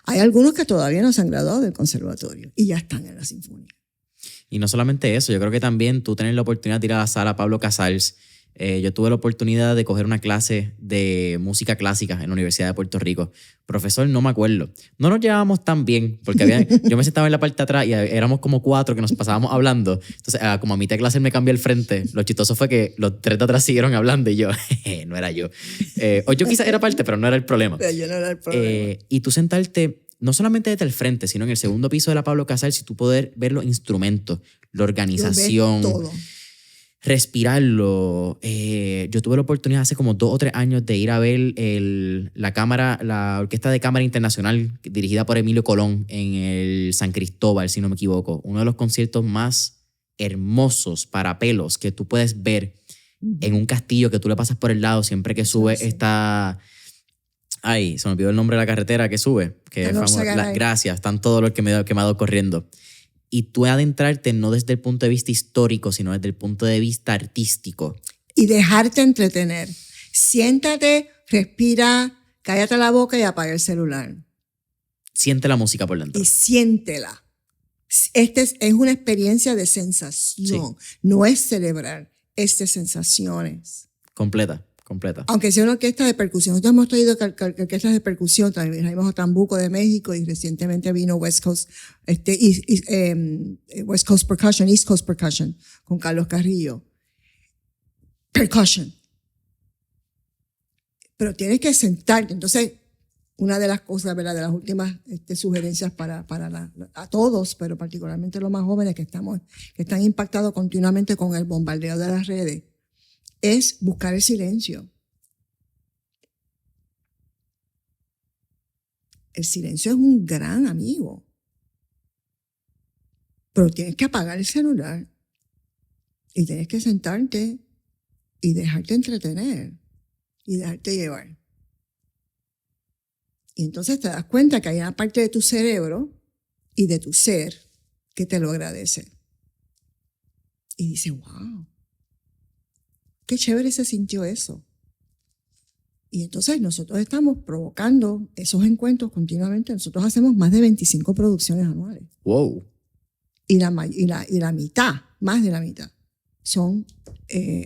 Hay algunos que todavía no se han graduado del conservatorio y ya están en la Sinfónica. Y no solamente eso, yo creo que también tú tener la oportunidad de ir a la sala Pablo Casals. Yo tuve la oportunidad de coger una clase de música clásica en la Universidad de Puerto Rico. Profesor, no me acuerdo. No nos llevábamos tan bien, porque yo me sentaba en la parte de atrás y éramos como 4 que nos pasábamos hablando. Entonces, como a mitad de clase él me cambió el frente, lo chistoso fue que los 3 de atrás siguieron hablando y yo, no era yo. O yo quizás era parte, pero no era el problema. Pero yo no era el problema. Y tú sentarte, no solamente desde el frente, sino en el segundo piso de la Pablo Casals, y tú poder ver los instrumentos, la organización. Todo. Respirarlo. Yo tuve la oportunidad hace como 2 o 3 años de ir a ver la Orquesta de Cámara Internacional dirigida por Emilio Colón en el San Cristóbal, si no me equivoco. Uno de los conciertos más hermosos para pelos que tú puedes ver en un castillo que tú le pasas por el lado siempre que sube esta... Ay, se me olvidó el nombre de la carretera que sube, que es famosa. Gracias, están todos los que me he quemado corriendo. Y tú adentrarte no desde el punto de vista histórico, sino desde el punto de vista artístico. Y dejarte entretener. Siéntate, respira, cállate la boca y apaga el celular. Siente la música por dentro. Y siéntela. Es una experiencia de sensación. Sí. No es celebrar, es de sensaciones. Completa. Aunque sea una orquesta de percusión. Nosotros hemos traído orquestas de percusión. También traímos a Tambuco de México y recientemente vino West Coast Percussion, East Coast Percussion con Carlos Carrillo. Percussion. Pero tienes que sentarte. Entonces, una de las cosas, ¿verdad?, de las últimas sugerencias para a todos, pero particularmente los más jóvenes que están impactados continuamente con el bombardeo de las redes, es buscar el silencio. El silencio es un gran amigo. Pero tienes que apagar el celular y tienes que sentarte y dejarte entretener y dejarte llevar. Y entonces te das cuenta que hay una parte de tu cerebro y de tu ser que te lo agradece. Y dices, wow, qué chévere se sintió eso. Y entonces nosotros estamos provocando esos encuentros continuamente. Nosotros hacemos más de 25 producciones anuales. Wow. Y la mitad, más de la mitad, son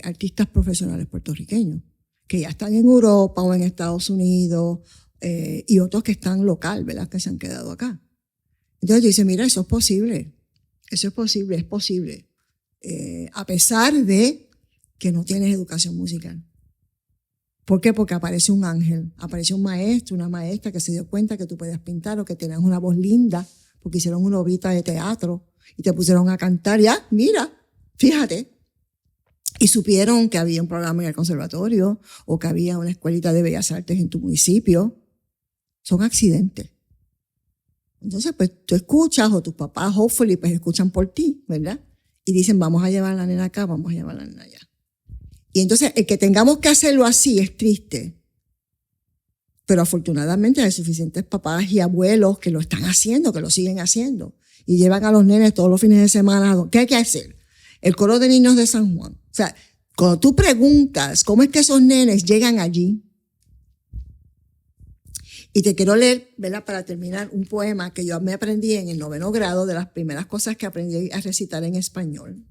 artistas profesionales puertorriqueños que ya están en Europa o en Estados Unidos y otros que están local, ¿verdad?, que se han quedado acá. Entonces tú dices, mira, eso es posible. Es posible. A pesar de que no tienes educación musical. ¿Por qué? Porque aparece un ángel, aparece un maestro, una maestra que se dio cuenta que tú podías pintar o que tenías una voz linda porque hicieron una obrita de teatro y te pusieron a cantar. Ya, mira, fíjate. Y supieron que había un programa en el conservatorio o que había una escuelita de bellas artes en tu municipio. Son accidentes. Entonces, pues tú escuchas o tus papás, hopefully, pues escuchan por ti, ¿verdad? Y dicen, vamos a llevar a la nena acá, vamos a llevar a la nena allá. Y entonces, el que tengamos que hacerlo así es triste. Pero afortunadamente hay suficientes papás y abuelos que lo están haciendo, que lo siguen haciendo. Y llevan a los nenes todos los fines de semana. ¿Qué hay que hacer? El coro de niños de San Juan. O sea, cuando tú preguntas cómo es que esos nenes llegan allí, y te quiero leer, ¿verdad?, para terminar, un poema que yo me aprendí en el 9º grado, de las primeras cosas que aprendí a recitar en español.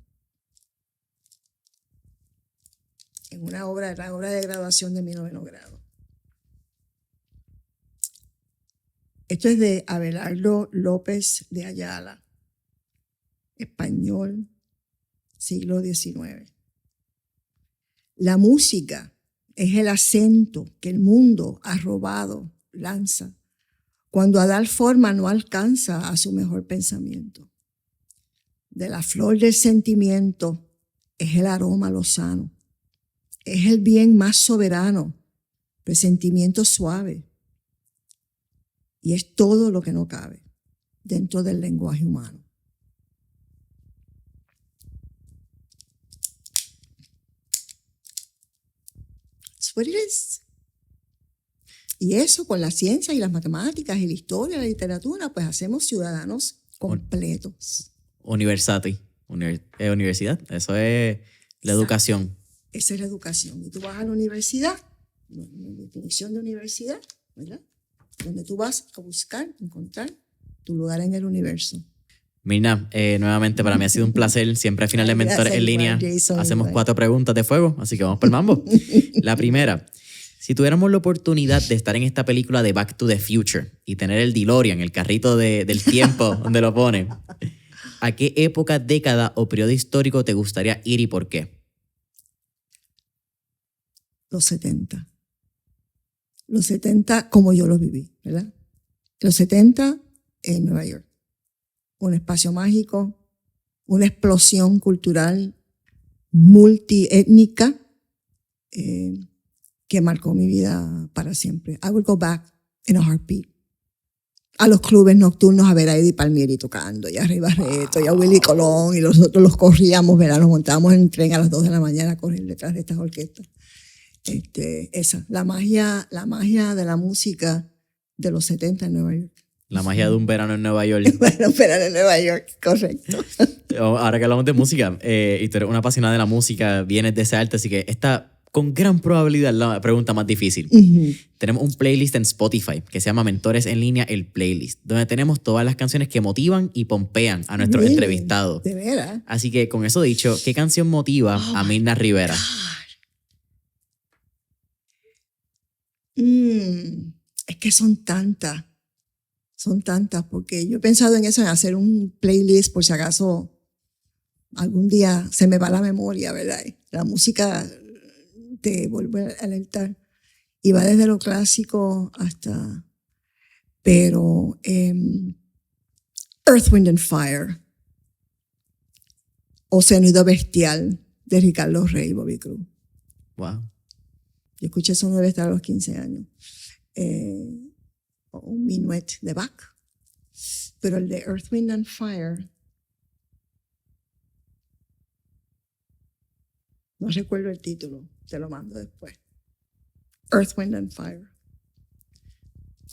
En la obra de graduación de mi 9º grado. Esto es de Abelardo López de Ayala, español, siglo XIX. La música es el acento que el mundo ha robado, lanza, cuando a dar forma no alcanza a su mejor pensamiento. De la flor del sentimiento es el aroma lozano, es el bien más soberano, presentimiento suave, y es todo lo que no cabe dentro del lenguaje humano. That's what it is. Y eso con la ciencia y las matemáticas y la historia, la literatura, pues hacemos ciudadanos completos. University, universidad, eso es la educación. Esa es la educación. Y tú vas a la universidad, la definición de universidad, ¿verdad?, donde tú vas a buscar, encontrar tu lugar en el universo. Mirna, nuevamente para mí ha sido un placer. Siempre al final de Mentores en Línea hacemos 4 preguntas de fuego, así que vamos por el mambo. La primera, si tuviéramos la oportunidad de estar en esta película de Back to the Future y tener el DeLorean, el carrito del tiempo donde lo ponen, ¿a qué época, década o periodo histórico te gustaría ir y por qué? Los 70. Los 70 como yo los viví, ¿verdad? Los 70 en Nueva York. Un espacio mágico, una explosión cultural multiétnica que marcó mi vida para siempre. I will go back in a heartbeat. a los clubes nocturnos a ver a Eddie Palmieri tocando, y a Rey Barreto, y a Willy Colón, y nosotros los corríamos, ¿verdad? Nos montábamos en el tren a las 2 de la mañana a correr detrás de estas orquestas. La magia de la música de los 70 en Nueva York. La magia de un verano en Nueva York. Bueno, verano en Nueva York, correcto. Ahora que hablamos de música, y tú eres una apasionada de la música, vienes de ese arte, así que esta, con gran probabilidad, la pregunta más difícil. Tenemos un playlist en Spotify que se llama Mentores en Línea, el playlist, donde tenemos todas las canciones que motivan y pompean a nuestros entrevistados. ¿De veras? Así que con eso dicho, ¿qué canción motiva a Mirna Rivera? Es que son tantas, porque yo he pensado en eso, en hacer un playlist por si acaso algún día se me va la memoria, ¿verdad? La música te vuelve a alertar y va desde lo clásico hasta, pero Earth, Wind and Fire, Océano Bestial de Ricardo Rey y Bobby Cruz. Wow. Yo escuché eso debe estar a los 15 años. Un minuet de Bach. Pero el de Earth, Wind and Fire, no recuerdo el título, te lo mando después. Earth, Wind and Fire,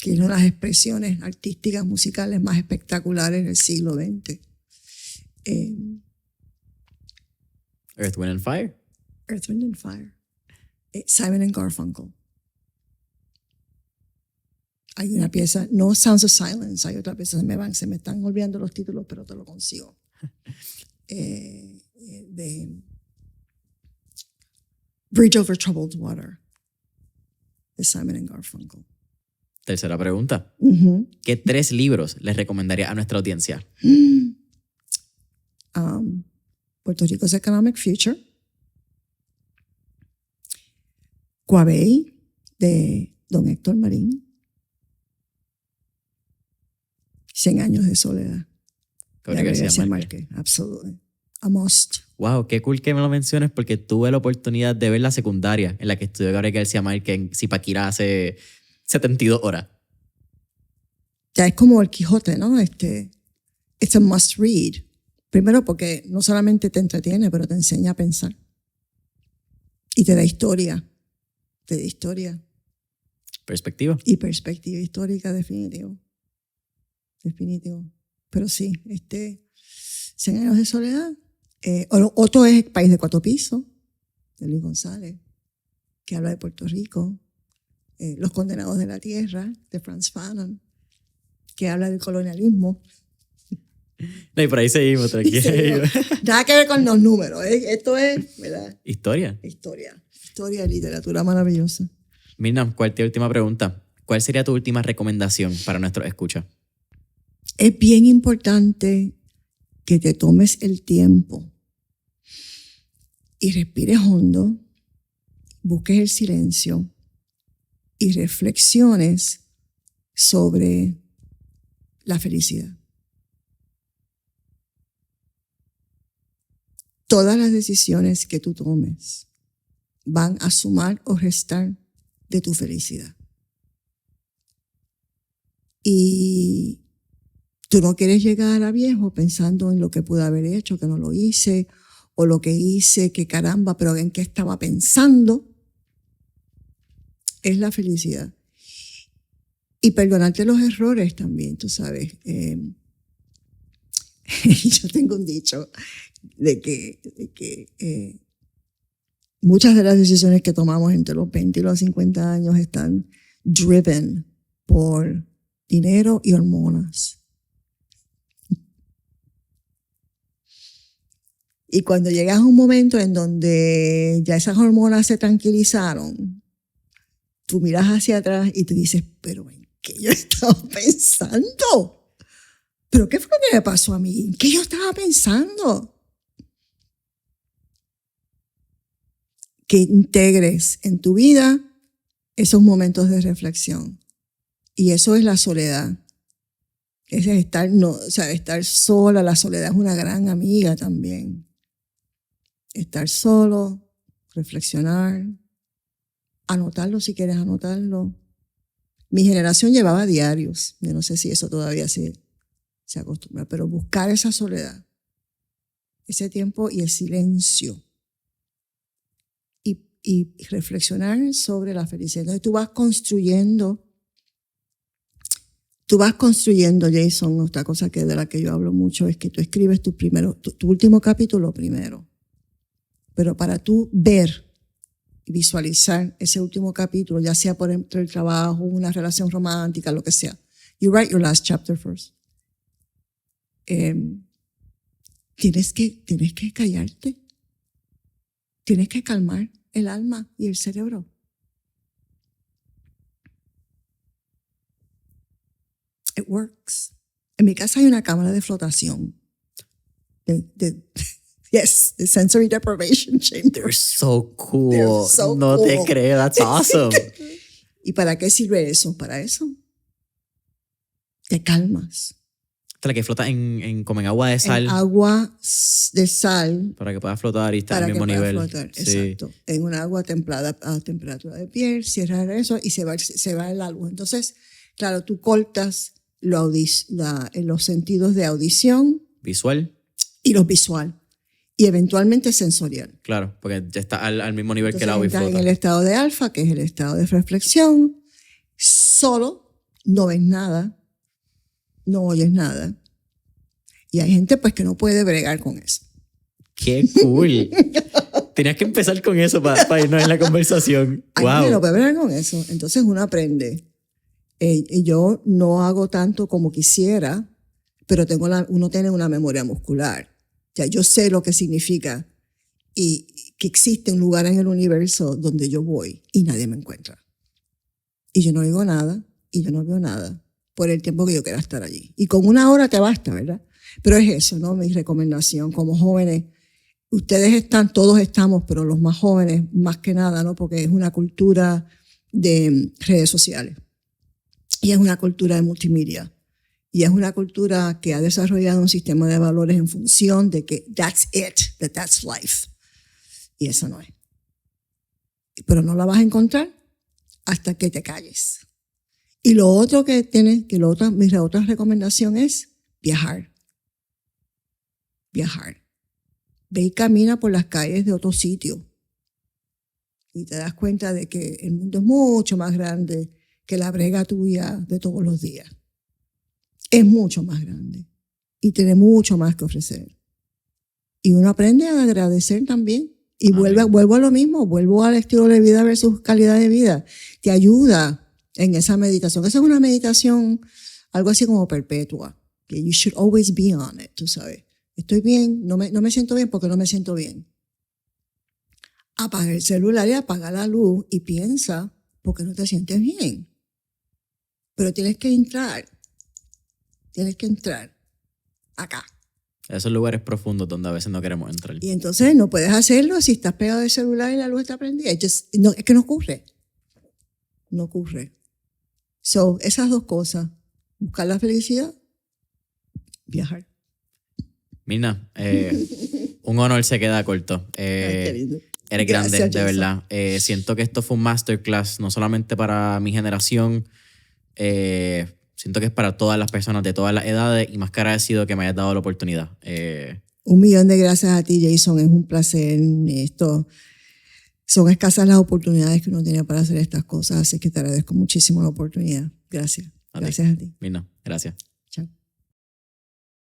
que es una de las expresiones artísticas musicales más espectaculares del siglo XX. Earth, Wind and Fire. Earth, Wind and Fire. Simon and Garfunkel. Hay una pieza, no Sounds of Silence, hay otra pieza, se me están olvidando los títulos, pero te lo consigo. De Bridge Over Troubled Water, de Simon and Garfunkel. Tercera pregunta. ¿Qué 3 libros les recomendaría a nuestra audiencia? Puerto Rico's Economic Future, Coabey, de don Héctor Marín, 100 años de soledad. Gabriel García Márquez. Absolutely. A must. Wow, qué cool que me lo menciones porque tuve la oportunidad de ver la secundaria en la que estudió Gabriel García Márquez en Zipaquirá hace 72 horas. Ya es como el Quijote, ¿no? It's a must read. Primero porque no solamente te entretiene, pero te enseña a pensar. Y te da historia. Te da historia. Perspectiva. Y perspectiva histórica, definitivo. Definitivo. Pero sí, 100 años de soledad. Otro es País de Cuatro Pisos, de Luis González, que habla de Puerto Rico. Los Condenados de la Tierra, de Frantz Fanon, que habla del colonialismo. No, y por ahí seguimos, tranquilo. Nada que ver con los números. Esto es, ¿verdad? Historia. Historia, literatura maravillosa. Mirna, ¿cuál es tu última pregunta? ¿Cuál sería tu última recomendación para nuestros escuchas? Es bien importante que te tomes el tiempo y respires hondo, busques el silencio y reflexiones sobre la felicidad. Todas las decisiones que tú tomes van a sumar o restar de tu felicidad. Y tú no quieres llegar a viejo pensando en lo que pude haber hecho, que no lo hice, o lo que hice, que caramba, pero en qué estaba pensando. Es la felicidad. Y perdonarte los errores también, tú sabes. Yo tengo un dicho de que muchas de las decisiones que tomamos entre los 20 y los 50 años están driven por dinero y hormonas. Y cuando llegas a un momento en donde ya esas hormonas se tranquilizaron, tú miras hacia atrás y te dices, pero ¿en qué yo estaba pensando? ¿Pero qué fue lo que me pasó a mí? ¿En qué yo estaba pensando? Que integres en tu vida esos momentos de reflexión. Y eso es la soledad. Es estar sola. La soledad es una gran amiga también. Estar solo, reflexionar, anotarlo si quieres anotarlo, Mi generación llevaba diarios. Yo no sé si eso todavía se acostumbra, pero buscar esa soledad, ese tiempo y el silencio y reflexionar sobre la felicidad. Entonces tú vas construyendo, Jason, otra cosa de la que yo hablo mucho es que tú escribes tu último capítulo primero. Pero para tú ver y visualizar ese último capítulo, ya sea por dentro del trabajo, una relación romántica, lo que sea, you write your last chapter first. Tienes que callarte. Tienes que calmar el alma y el cerebro. It works. En mi casa hay una cámara de flotación. Yes, the sensory deprivation chamber. They're so cool. They're so no cool. te creo, that's awesome. ¿Y para qué sirve eso? Para eso. Te calmas. Esta es la que flota como en agua de sal. En agua de sal. Para que pueda flotar y estar Para al mismo que pueda nivel. flotar, Sí. exacto. En un agua templada a temperatura de piel, cierras eso y se va el agua. Entonces, claro, tú cortas los sentidos de audición. Visual. Y los visual. Y eventualmente sensorial. Claro, porque ya está al mismo nivel Entonces, que el agua y estás flota. en el estado de alfa, que es el estado de reflexión. Solo, no ves nada, no oyes nada. Y hay gente pues que no puede bregar con eso. ¡Qué cool! Tenías que empezar con eso para irnos en la conversación. Hay gente que no puede bregar con eso. Entonces uno aprende. Y yo no hago tanto como quisiera, pero uno tiene una memoria muscular. O sea, yo sé lo que significa y que existe un lugar en el universo donde yo voy y nadie me encuentra. Y yo no oigo nada y yo no veo nada por el tiempo que yo quiera estar allí. Y con 1 hora te basta, ¿verdad? Pero es eso, ¿no? Mi recomendación como jóvenes. Todos estamos, pero los más jóvenes más que nada, ¿no? Porque es una cultura de redes sociales y es una cultura de multimedia. Y es una cultura que ha desarrollado un sistema de valores en función de que that's it, that's life. Y eso no es. Pero no la vas a encontrar hasta que te calles. Y lo otro que tienes, mi otra recomendación es viajar. Viajar. Ve y camina por las calles de otro sitio. Y te das cuenta de que el mundo es mucho más grande que la brega tuya de todos los días. Es mucho más grande y tiene mucho más que ofrecer. Y uno aprende a agradecer también. Y vuelvo a lo mismo, vuelvo al estilo de vida versus calidad de vida. Te ayuda en esa meditación. Esa es una meditación, algo así como perpetua. Que you should always be on it, tú sabes. Estoy bien, no me siento bien porque no me siento bien. Apaga el celular y apaga la luz y piensa porque no te sientes bien. Pero tienes que entrar acá. Esos lugares profundos donde a veces no queremos entrar. Y entonces no puedes hacerlo si estás pegado al celular y la luz está prendida. Es que no ocurre. No ocurre. So, esas dos cosas. Buscar la felicidad, viajar. Mirna, un honor se queda corto. Ay, qué lindo. Eres grande, Gracias, de Jason. verdad. Siento que esto fue un masterclass, no solamente para mi generación, siento que es para todas las personas de todas las edades y más que agradecido que me hayas dado la oportunidad. 1,000,000 de gracias a ti, Jason. Es un placer. Son escasas las oportunidades que uno tiene para hacer estas cosas, así que te agradezco muchísimo la oportunidad. Gracias. Gracias a ti. Mirna, gracias.